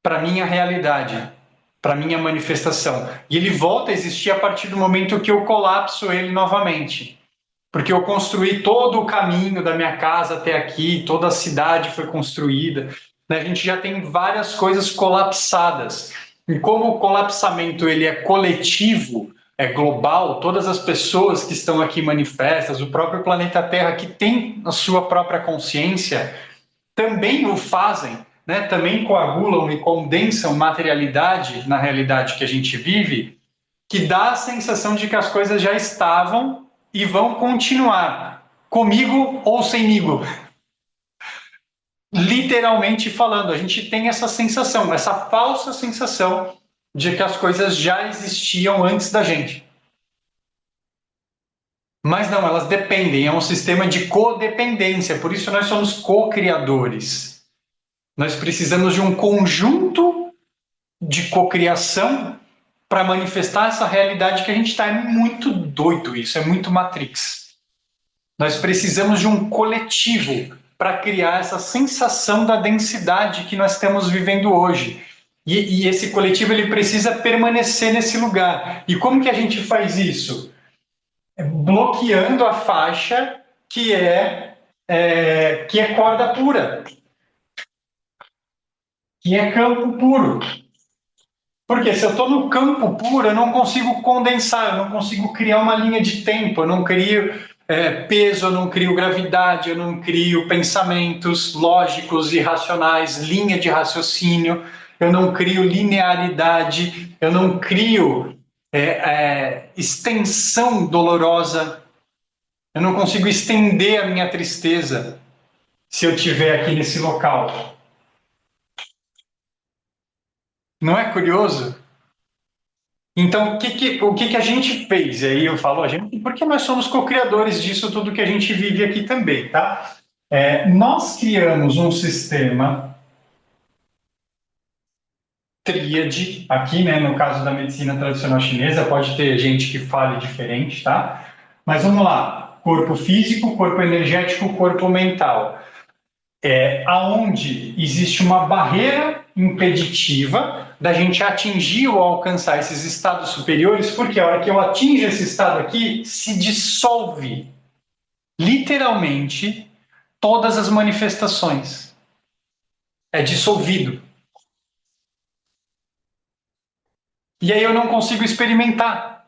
para minha realidade, para minha manifestação. E ele volta a existir a partir do momento que eu colapso ele novamente. Porque eu construí todo o caminho da minha casa até aqui, toda a cidade foi construída, né? A gente já tem várias coisas colapsadas. E como o colapsamento ele é coletivo, é global, todas as pessoas que estão aqui manifestas, o próprio planeta Terra que tem a sua própria consciência, também o fazem, né? Também coagulam e condensam materialidade na realidade que a gente vive, que dá a sensação de que as coisas já estavam e vão continuar, comigo ou semigo. Literalmente falando, a gente tem essa sensação, essa falsa sensação de que as coisas já existiam antes da gente. Mas não, elas dependem, é um sistema de codependência, por isso nós somos co-criadores. Nós precisamos de um conjunto de cocriação para manifestar essa realidade que a gente está. É muito doido isso, é muito Matrix. Nós precisamos de um coletivo para criar essa sensação da densidade que nós estamos vivendo hoje. E esse coletivo ele precisa permanecer nesse lugar. E como que a gente faz isso? Bloqueando a faixa que é corda pura, que é campo puro. Porque se eu estou no campo puro, eu não consigo condensar, eu não consigo criar uma linha de tempo, eu não crio peso, eu não crio gravidade, eu não crio pensamentos lógicos e racionais, linha de raciocínio, eu não crio linearidade, eu não crio extensão dolorosa, eu não consigo estender a minha tristeza se eu estiver aqui nesse local. Não é curioso? Então, o que a gente fez? E aí eu falo a gente, porque nós somos co-criadores disso tudo que a gente vive aqui também, tá? Nós criamos um sistema tríade, aqui, né, no caso da medicina tradicional chinesa, pode ter gente que fale diferente, tá? Mas vamos lá, corpo físico, corpo energético, corpo mental. Aonde existe uma barreira impeditiva da gente atingir ou alcançar esses estados superiores, porque a hora que eu atingo esse estado aqui, se dissolve literalmente todas as manifestações. É dissolvido. E aí eu não consigo experimentar.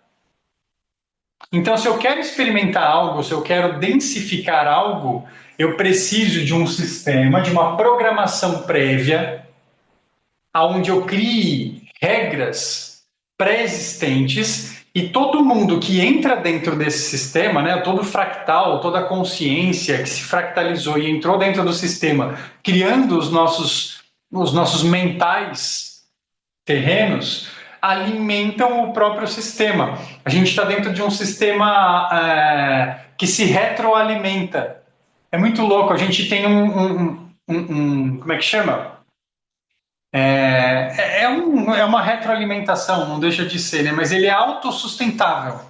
Então, se eu quero experimentar algo, se eu quero densificar algo, eu preciso de um sistema, de uma programação prévia onde eu crie regras pré-existentes e todo mundo que entra dentro desse sistema, né, todo fractal, toda consciência que se fractalizou e entrou dentro do sistema, criando os nossos mentais terrenos, alimentam o próprio sistema. A gente está dentro de um sistema que se retroalimenta. É muito louco. A gente tem como é que chama? É uma retroalimentação, não deixa de ser, né? Mas ele é autossustentável.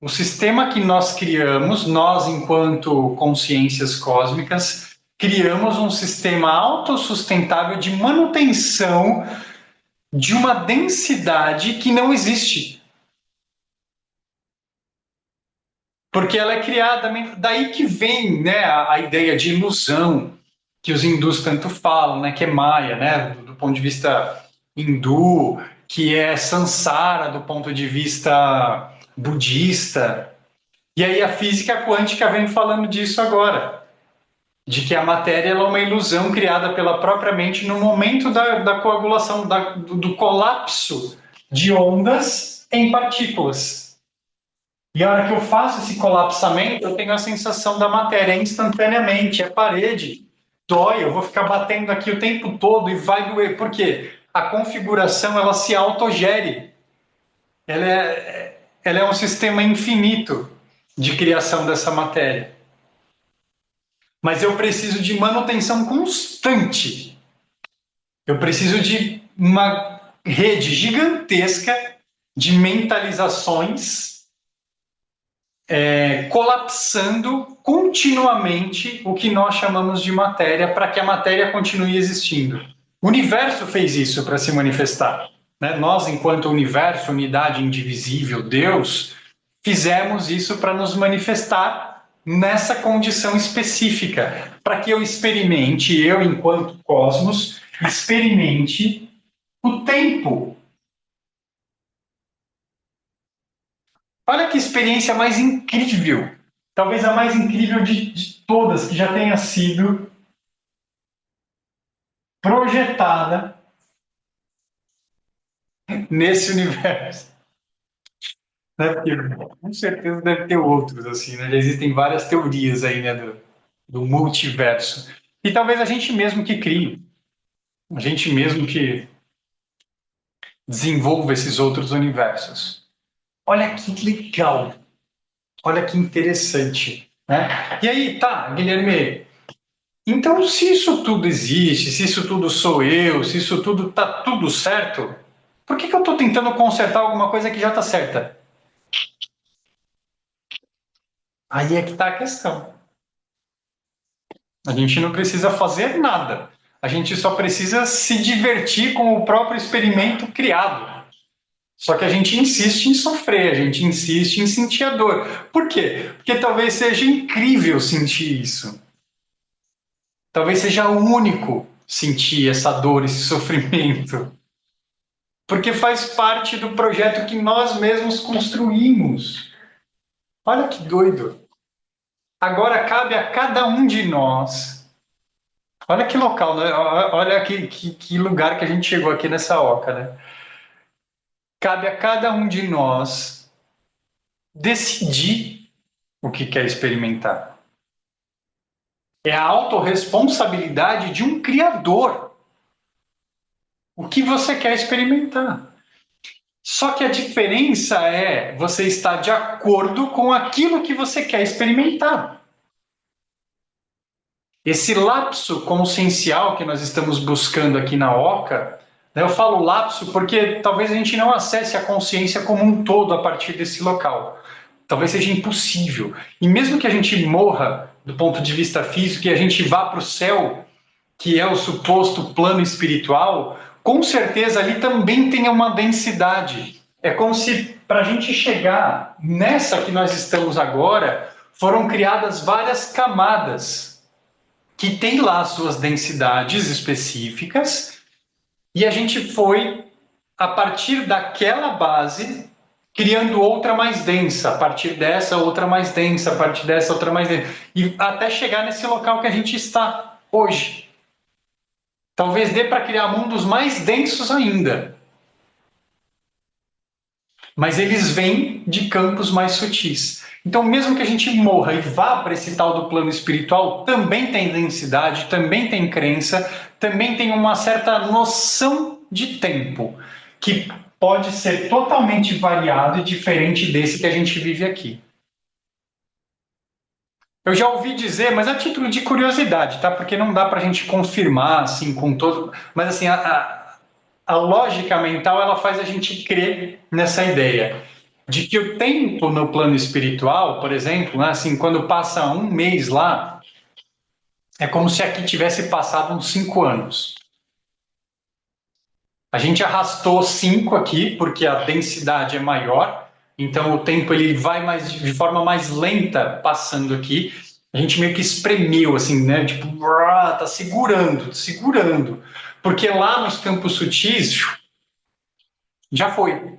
O sistema que nós criamos, nós enquanto consciências cósmicas, criamos um sistema autossustentável de manutenção de uma densidade que não existe. Porque ela é criada, daí que vem, né, a ideia de ilusão, que os hindus tanto falam, né, que é Maya, né, do ponto de vista hindu, que é Sansara do ponto de vista budista. E aí a física quântica vem falando disso agora, de que a matéria ela é uma ilusão criada pela própria mente no momento da coagulação, do colapso de ondas em partículas. E a hora que eu faço esse colapsamento, eu tenho a sensação da matéria instantaneamente, é parede, dói, eu vou ficar batendo aqui o tempo todo e vai doer. Por quê? A configuração ela se autogere. Ela é um sistema infinito de criação dessa matéria. Mas eu preciso de manutenção constante. Eu preciso de uma rede gigantesca de mentalizações colapsando continuamente o que nós chamamos de matéria para que a matéria continue existindo. O universo fez isso para se manifestar. Né? Nós, enquanto universo, unidade indivisível, Deus, fizemos isso para nos manifestar nessa condição específica, para que eu experimente, eu, enquanto cosmos, experimente o tempo. Olha que experiência mais incrível, talvez a mais incrível de todas que já tenha sido projetada nesse universo. Né? Porque, com certeza deve ter outros, assim, né? Já existem várias teorias aí, né, do multiverso. E talvez a gente mesmo que crie, a gente mesmo que desenvolva esses outros universos. Olha que legal, olha que interessante, né? E aí, tá, Guilherme, então se isso tudo existe, se isso tudo sou eu, se isso tudo tá tudo certo, por que eu estou tentando consertar alguma coisa que já está certa? Aí é que está a questão. A gente não precisa fazer nada. A gente só precisa se divertir com o próprio experimento criado. Só que a gente insiste em sofrer, a gente insiste em sentir a dor. Por quê? Porque talvez seja incrível sentir isso. Talvez seja único sentir essa dor, esse sofrimento. Porque faz parte do projeto que nós mesmos construímos. Olha que doido. Agora cabe a cada um de nós. Olha que local, né? Olha que lugar que a gente chegou aqui nessa oca, né? Cabe a cada um de nós decidir o que quer experimentar. É a autorresponsabilidade de um criador. O que você quer experimentar. Só que a diferença é você estar de acordo com aquilo que você quer experimentar. Esse lapso consciencial que nós estamos buscando aqui na Oca, né, eu falo lapso porque talvez a gente não acesse a consciência como um todo a partir desse local. Talvez seja impossível. E mesmo que a gente morra do ponto de vista físico e a gente vá para o céu, que é o suposto plano espiritual, com certeza ali também tem uma densidade. É como se para a gente chegar nessa que nós estamos agora, foram criadas várias camadas que tem lá suas densidades específicas e a gente foi, a partir daquela base, criando outra mais densa, a partir dessa outra mais densa, a partir dessa outra mais densa, e até chegar nesse local que a gente está hoje. Talvez dê para criar mundos mais densos ainda. Mas eles vêm de campos mais sutis. Então, mesmo que a gente morra e vá para esse tal do plano espiritual, também tem densidade, também tem crença, também tem uma certa noção de tempo, que pode ser totalmente variado e diferente desse que a gente vive aqui. Eu já ouvi dizer, mas a título de curiosidade, tá? Porque não dá para a gente confirmar assim com todo, mas assim a lógica mental ela faz a gente crer nessa ideia. de que o tempo no plano espiritual, por exemplo, né, assim, quando passa um mês lá, é como se aqui tivesse passado uns 5 anos. A gente arrastou 5 aqui, porque a densidade é maior, então o tempo ele vai mais de forma mais lenta passando aqui. A gente meio que espremeu, assim, né? Tipo, tá segurando, segurando. Porque lá nos campos sutis já foi.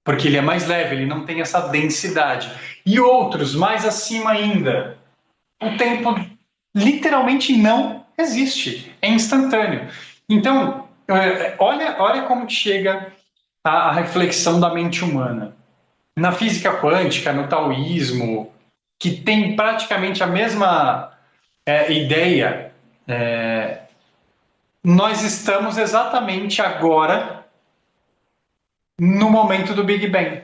Porque ele é mais leve, ele não tem essa densidade. E outros, mais acima ainda, o tempo literalmente não existe, é instantâneo. Então, olha como chega a reflexão da mente humana. Na física quântica, no taoísmo, que tem praticamente a mesma ideia, nós estamos exatamente agora no momento do Big Bang.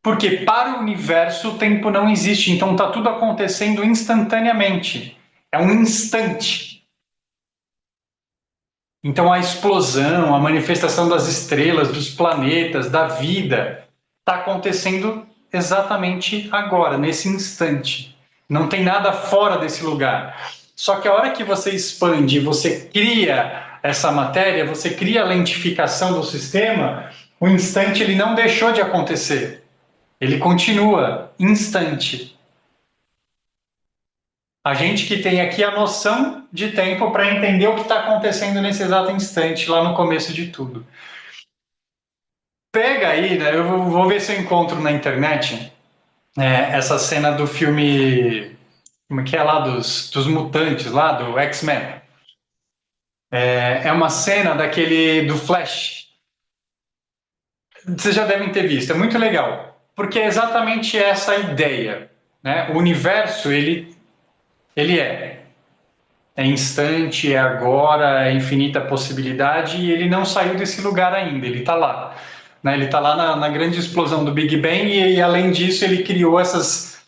Porque para o universo o tempo não existe, então está tudo acontecendo instantaneamente. É um instante. Então a explosão, a manifestação das estrelas, dos planetas, da vida, está acontecendo exatamente agora, nesse instante. Não tem nada fora desse lugar. Só que a hora que você expande, você cria essa matéria, você cria a lentificação do sistema, o instante ele não deixou de acontecer. Ele continua instante. A gente que tem aqui a noção de tempo para entender o que está acontecendo nesse exato instante, lá no começo de tudo. Pega aí, né, eu vou ver se eu encontro na internet essa cena do filme, como é que é lá, dos mutantes, lá do X-Men. É uma cena daquele, do Flash. Vocês já devem ter visto, é muito legal. Porque é exatamente essa a ideia. Né? O universo, ele é instante, é agora, é infinita possibilidade e ele não saiu desse lugar ainda, ele está lá. Né? Ele está lá na grande explosão do Big Bang e, além disso, ele criou essas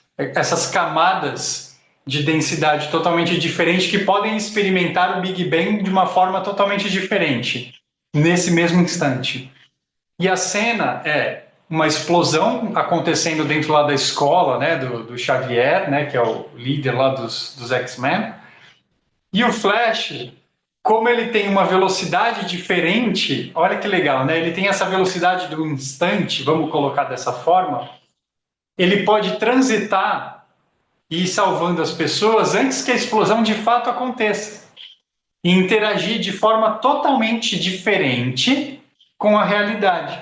camadas de densidade totalmente diferentes que podem experimentar o Big Bang de uma forma totalmente diferente, nesse mesmo instante. E a cena é uma explosão acontecendo dentro lá da escola, né, do Xavier, né, que é o líder lá dos X-Men, e o Flash, como ele tem uma velocidade diferente, olha que legal, né? Ele tem essa velocidade do instante, vamos colocar dessa forma. Ele pode transitar e ir salvando as pessoas antes que a explosão de fato aconteça. E interagir de forma totalmente diferente com a realidade.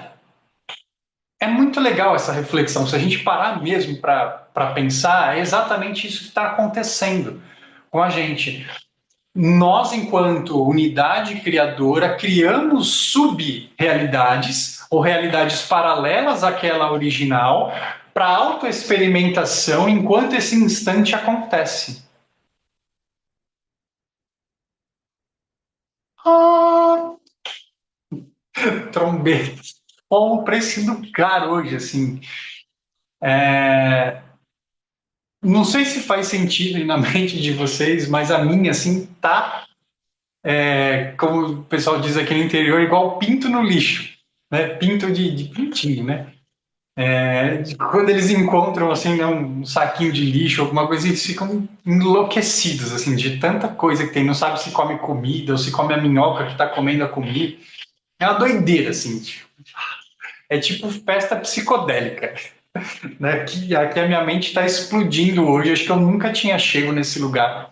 É muito legal essa reflexão. Se a gente parar mesmo para pensar, é exatamente isso que está acontecendo com a gente. Nós, enquanto unidade criadora, criamos sub-realidades ou realidades paralelas àquela original para autoexperimentação enquanto esse instante acontece. Ah, trombeta. Olha o preço do caro hoje, assim. Não sei se faz sentido na mente de vocês, mas a minha, assim, tá, como o pessoal diz aqui no interior, igual pinto no lixo, né? Pinto de pintinho, né? Quando eles encontram assim, né, um saquinho de lixo, alguma coisa, eles ficam enlouquecidos assim, de tanta coisa que tem. Não sabe se come comida ou se come a minhoca que está comendo a comida. É uma doideira, assim. É tipo festa psicodélica. Né? Aqui a minha mente está explodindo hoje. Acho que eu nunca tinha chego nesse lugar.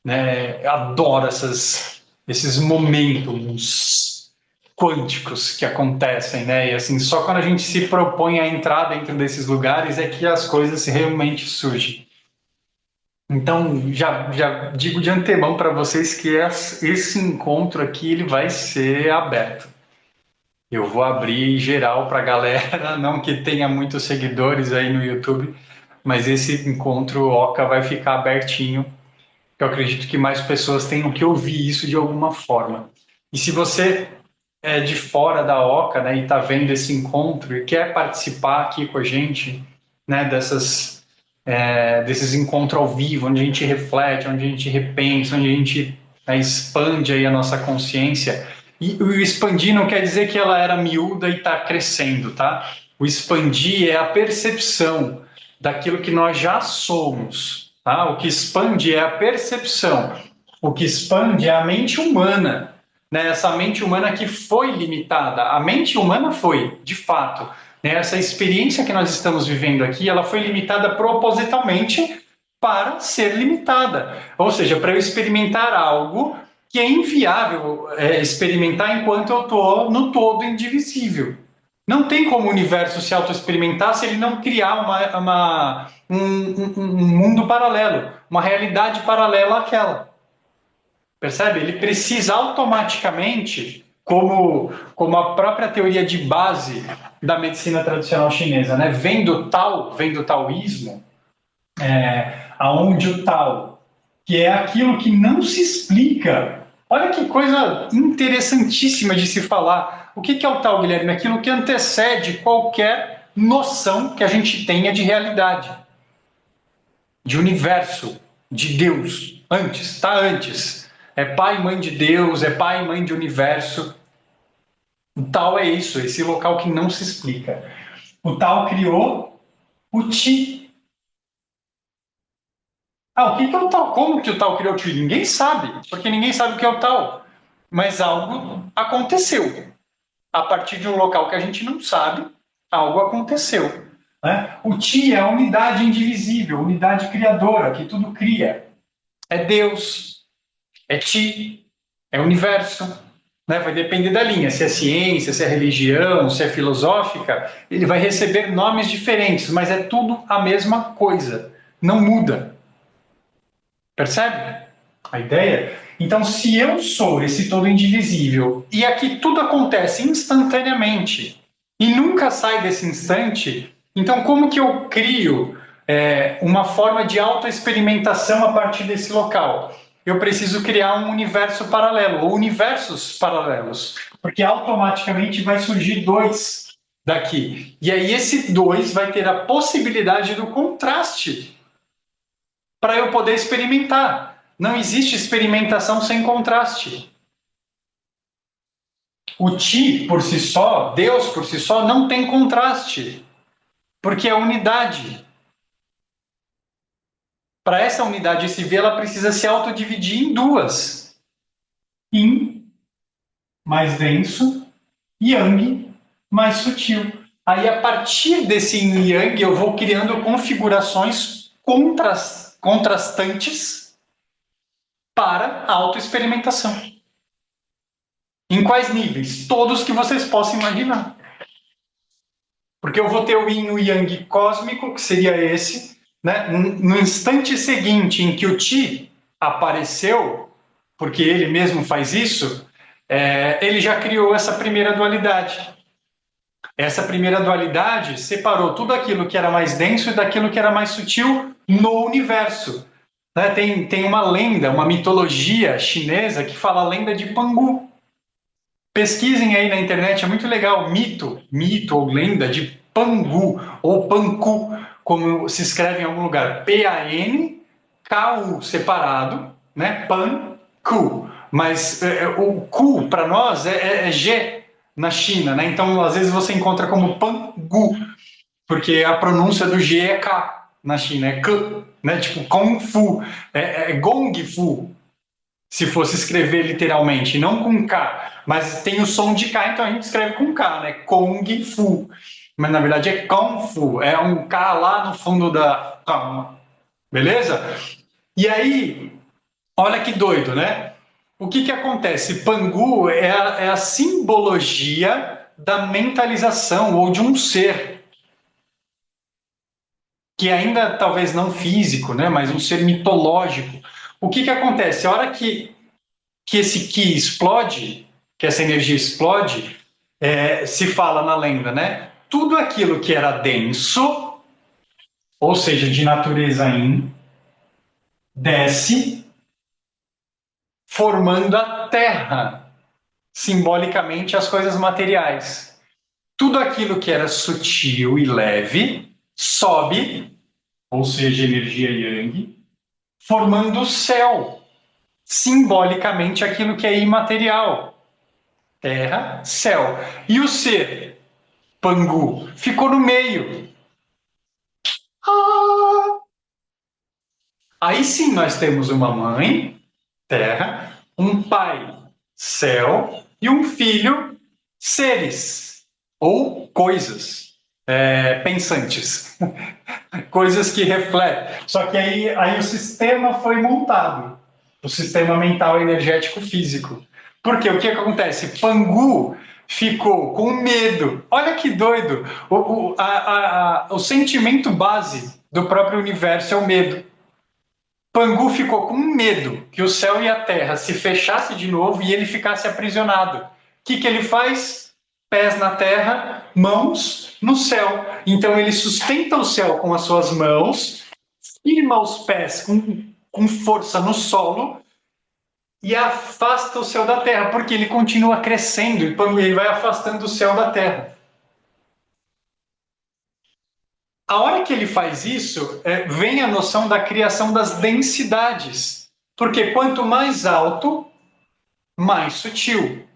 Né? Eu adoro esses momentos quânticos que acontecem, né? E assim, só quando a gente se propõe a entrar dentro desses lugares é que as coisas realmente surgem. Então, já digo de antemão para vocês que esse encontro aqui ele vai ser aberto. Eu vou abrir geral para a galera, não que tenha muitos seguidores aí no YouTube, mas esse encontro Oca vai ficar abertinho. Eu acredito que mais pessoas tenham que ouvir isso de alguma forma. E se você de fora da Oca, né, e está vendo esse encontro e quer participar aqui com a gente, né, desses encontros ao vivo, onde a gente reflete, onde a gente repensa, onde a gente expande aí a nossa consciência, E o expandir não quer dizer que ela era miúda e está crescendo, tá? O expandir é a percepção daquilo que nós já somos, tá? O que expande é a percepção. O que expande é a mente humana, né? Essa mente humana que foi limitada. A mente humana foi, de fato, né? Essa experiência que nós estamos vivendo aqui, ela foi limitada propositalmente para ser limitada. Ou seja, para eu experimentar algo que é inviável experimentar enquanto eu estou no todo indivisível. Não tem como o universo se auto-experimentar se ele não criar um mundo paralelo, uma realidade paralela àquela. Percebe? Ele precisa automaticamente, como a própria teoria de base da medicina tradicional chinesa, né? Vem do Tao, vem do taoísmo, aonde o Tao, que é aquilo que não se explica. Olha que coisa interessantíssima de se falar. O que é o Tao, Guilherme? Aquilo que antecede qualquer noção que a gente tenha de realidade, de universo, de Deus. Antes, está antes. É pai e mãe de Deus, é pai e mãe de universo. O Tao é isso, esse local que não se explica. O Tao criou o Ti. O que é o Tao? Como que o Tao criou o Ti? Ninguém sabe, porque ninguém sabe o que é o Tao. Mas algo aconteceu. A partir de um local que a gente não sabe, algo aconteceu. Né? O Ti é a unidade indivisível, unidade criadora, que tudo cria. É Deus, é Ti, é universo. Né? Vai depender da linha, se é ciência, se é religião, se é filosófica, ele vai receber nomes diferentes, mas é tudo a mesma coisa, não muda. Percebe a ideia? Então, se eu sou esse todo indivisível e aqui tudo acontece instantaneamente e nunca sai desse instante, então como que eu crio uma forma de autoexperimentação a partir desse local? Eu preciso criar um universo paralelo, ou universos paralelos, porque automaticamente vai surgir dois daqui. E aí esse dois vai ter a possibilidade do contraste para eu poder experimentar. Não existe experimentação sem contraste. O Ti, por si só, Deus por si só, não tem contraste, porque é unidade. Para essa unidade se ver, ela precisa se autodividir em duas. Yin, mais denso, Yang, mais sutil. Aí, a partir desse Yin e Yang, eu vou criando configurações contrastantes para a autoexperimentação. Em quais níveis? Todos que vocês possam imaginar. Porque eu vou ter o yin e o yang cósmico, que seria esse, né? No instante seguinte em que o Ti apareceu, porque ele mesmo faz isso, ele já criou essa primeira dualidade. Essa primeira dualidade separou tudo aquilo que era mais denso e daquilo que era mais sutil no universo. Né? Tem uma lenda, uma mitologia chinesa que fala a lenda de Pangu. Pesquisem aí na internet, é muito legal. Mito ou lenda de Pangu, ou Panku, como se escreve em algum lugar. P-A-N-K-U, separado, né? Panku. Mas o Ku, para nós, é G na China, né? Então, às vezes você encontra como Pangu, porque a pronúncia do G é K na China, é K, né? Tipo Kung Fu, Gong Fu, se fosse escrever literalmente, não com K, mas tem o som de K, então a gente escreve com K, né? Kung Fu. Mas na verdade é Kung Fu, é um K lá no fundo da. Beleza? E aí, olha que doido, né? O que acontece? Pangu é a simbologia da mentalização ou de um ser que ainda talvez não físico, né? Mas um ser mitológico. O que acontece? A hora que esse Ki explode, que essa energia explode, se fala na lenda, né? Tudo aquilo que era denso, ou seja, de natureza Yin, desce, formando a Terra, simbolicamente as coisas materiais. Tudo aquilo que era sutil e leve sobe, ou seja, energia Yang, formando o céu, simbolicamente aquilo que é imaterial. terra, céu. E o ser, Pangu, ficou no meio. Ah! Aí sim nós temos uma mãe, terra, um pai, céu, e um filho, seres ou coisas pensantes, coisas que refletem. Só que aí o sistema foi montado, o sistema mental, energético, físico. Porque o que acontece? Pangu ficou com medo. Olha que doido! O sentimento base do próprio universo é o medo. Pangu ficou com medo que o céu e a terra se fechassem de novo e ele ficasse aprisionado. O que ele faz? Pés na terra, mãos no céu. Então ele sustenta o céu com as suas mãos, firma os pés com força no solo e afasta o céu da terra, porque ele continua crescendo e Pangu ele vai afastando o céu da terra. A hora que ele faz isso, vem a noção da criação das densidades. Porque quanto mais alto, mais sutil,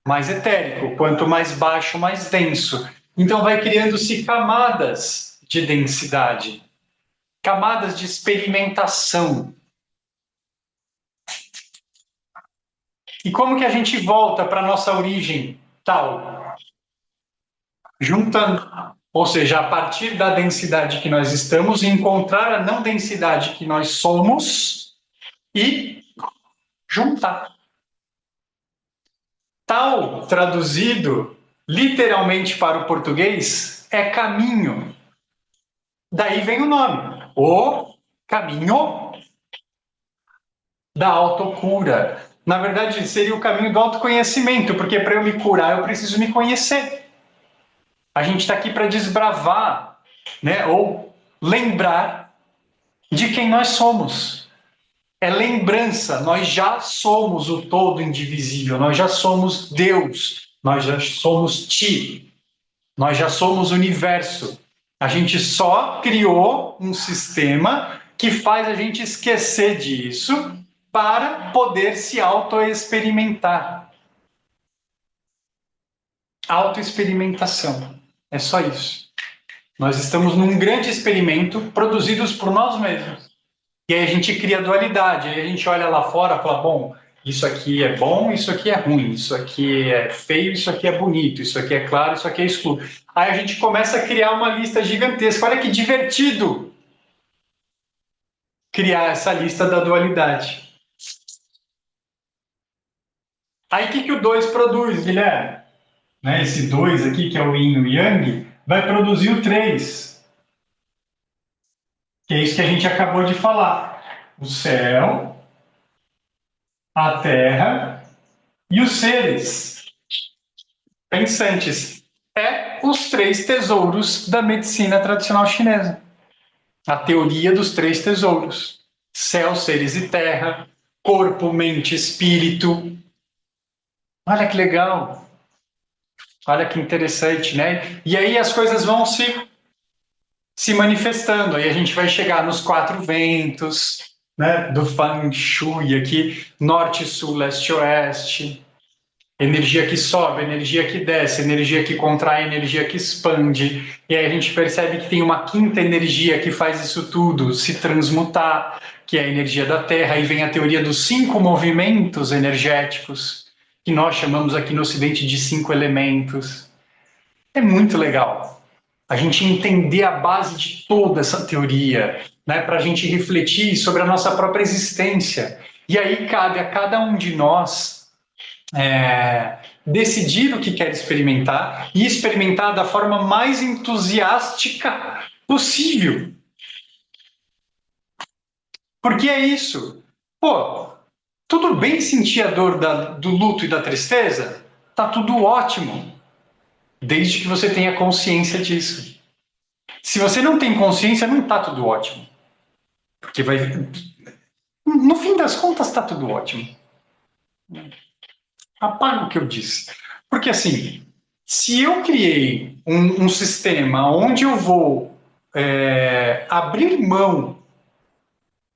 mais etérico. Quanto mais baixo, mais denso. Então vai criando-se camadas de densidade, camadas de experimentação. E como que a gente volta para a nossa origem tal? Juntando. Ou seja, a partir da densidade que nós estamos, encontrar a não densidade que nós somos e juntar. Tal, traduzido literalmente para o português, é caminho. Daí vem o nome, o caminho da autocura. Na verdade, seria o caminho do autoconhecimento, porque para eu me curar, eu preciso me conhecer. A gente está aqui para desbravar, né, ou lembrar de quem nós somos. É lembrança, nós já somos o todo indivisível, nós já somos Deus, nós já somos Ti, nós já somos universo. A gente só criou um sistema que faz a gente esquecer disso para poder se auto-experimentar. Autoexperimentação. É só isso. Nós estamos num grande experimento produzidos por nós mesmos. E aí a gente cria dualidade, aí a gente olha lá fora e fala, bom, isso aqui é bom, isso aqui é ruim, isso aqui é feio, isso aqui é bonito, isso aqui é claro, isso aqui é escuro. Aí a gente começa a criar uma lista gigantesca. Olha que divertido criar essa lista da dualidade. Aí o que o 2 produz, Guilherme? Né, esse 2 aqui, que é o Yin e o Yang, vai produzir o 3, que é isso que a gente acabou de falar. O céu, a terra e os seres pensantes. É os 3 tesouros da medicina tradicional chinesa. A teoria dos 3 tesouros. Céu, seres e terra, corpo, mente, espírito. Olha que legal. Olha que interessante, né? E aí as coisas vão se manifestando. Aí a gente vai chegar nos 4 ventos, né? Do Feng Shui aqui, norte, sul, leste, oeste. Energia que sobe, energia que desce, energia que contrai, energia que expande. E aí a gente percebe que tem uma quinta energia que faz isso tudo se transmutar, que é a energia da Terra. Aí vem a teoria dos 5 movimentos energéticos, que nós chamamos aqui no Ocidente de 5 elementos. É muito legal a gente entender a base de toda essa teoria, né, para a gente refletir sobre a nossa própria existência. E aí cabe a cada um de nós decidir o que quer experimentar e experimentar da forma mais entusiástica possível. Porque é isso. Pô, tudo bem sentir a dor do luto e da tristeza? Tá tudo ótimo, desde que você tenha consciência disso. Se você não tem consciência, não tá tudo ótimo. Porque vai. No fim das contas, tá tudo ótimo. Apaga o que eu disse. Porque assim, se eu criei um sistema onde eu vou abrir mão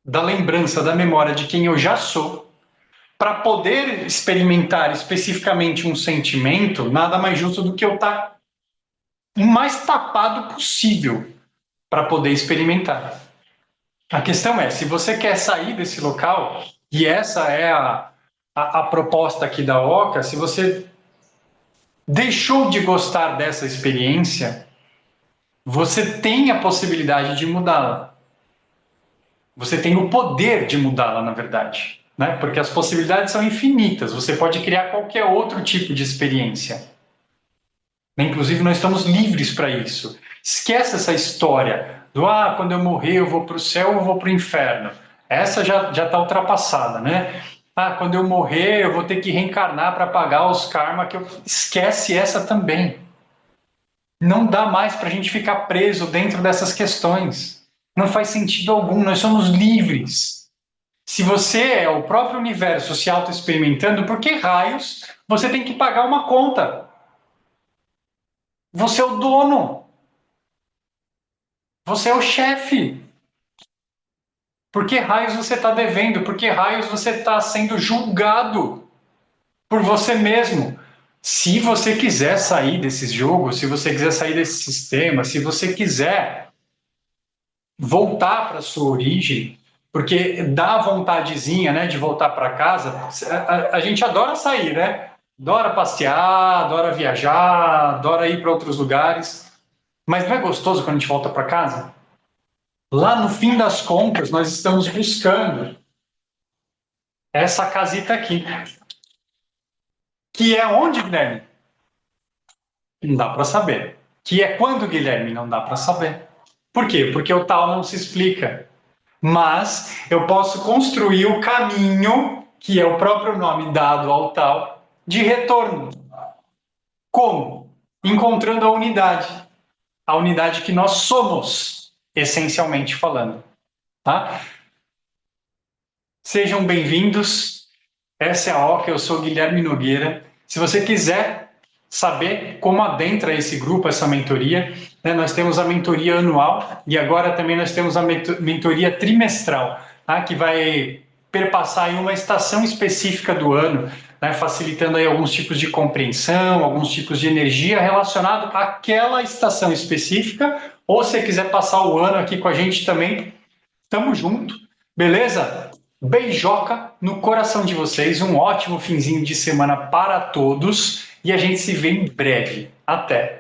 da lembrança, da memória de quem eu já sou, para poder experimentar especificamente um sentimento, nada mais justo do que eu estar o mais tapado possível para poder experimentar. A questão é, se você quer sair desse local, e essa é a proposta aqui da Oca, se você deixou de gostar dessa experiência, você tem a possibilidade de mudá-la. Você tem o poder de mudá-la, na verdade, né? Porque as possibilidades são infinitas. Você pode criar qualquer outro tipo de experiência. Inclusive, nós estamos livres para isso. Esquece essa história do quando eu morrer eu vou para o céu ou vou para o inferno. Essa já está ultrapassada, né? Quando eu morrer eu vou ter que reencarnar para pagar os karma que eu... Esquece essa também. Não dá mais para a gente ficar preso dentro dessas questões. Não faz sentido algum, nós somos livres. Se você é o próprio universo se auto-experimentando, por que raios você tem que pagar uma conta? Você é o dono. Você é o chefe. Por que raios você está devendo? Por que raios você está sendo julgado por você mesmo? Se você quiser sair desses jogos, se você quiser sair desse sistema, se você quiser voltar para a sua origem, porque dá vontadezinha, né, de voltar para casa. A gente adora sair, né? Adora passear, adora viajar, adora ir para outros lugares. Mas não é gostoso quando a gente volta para casa? Lá no fim das contas, nós estamos buscando essa casita aqui. Que é onde, Guilherme? Não dá para saber. Que é quando, Guilherme? Não dá para saber. Por quê? Porque o tal não se explica. Mas eu posso construir o caminho, que é o próprio nome dado ao tal, de retorno. Como? Encontrando a unidade que nós somos, essencialmente falando. Tá? Sejam bem-vindos. Essa é a OCA, eu sou Guilherme Nogueira. Se você quiser saber como adentra esse grupo, essa mentoria, né, nós temos a mentoria anual e agora também nós temos a mentoria trimestral, tá, que vai perpassar em uma estação específica do ano, né, facilitando aí alguns tipos de compreensão, alguns tipos de energia relacionado àquela estação específica, ou se você quiser passar o ano aqui com a gente também, estamos junto, beleza? Beijoca no coração de vocês, um ótimo finzinho de semana para todos e a gente se vê em breve. Até!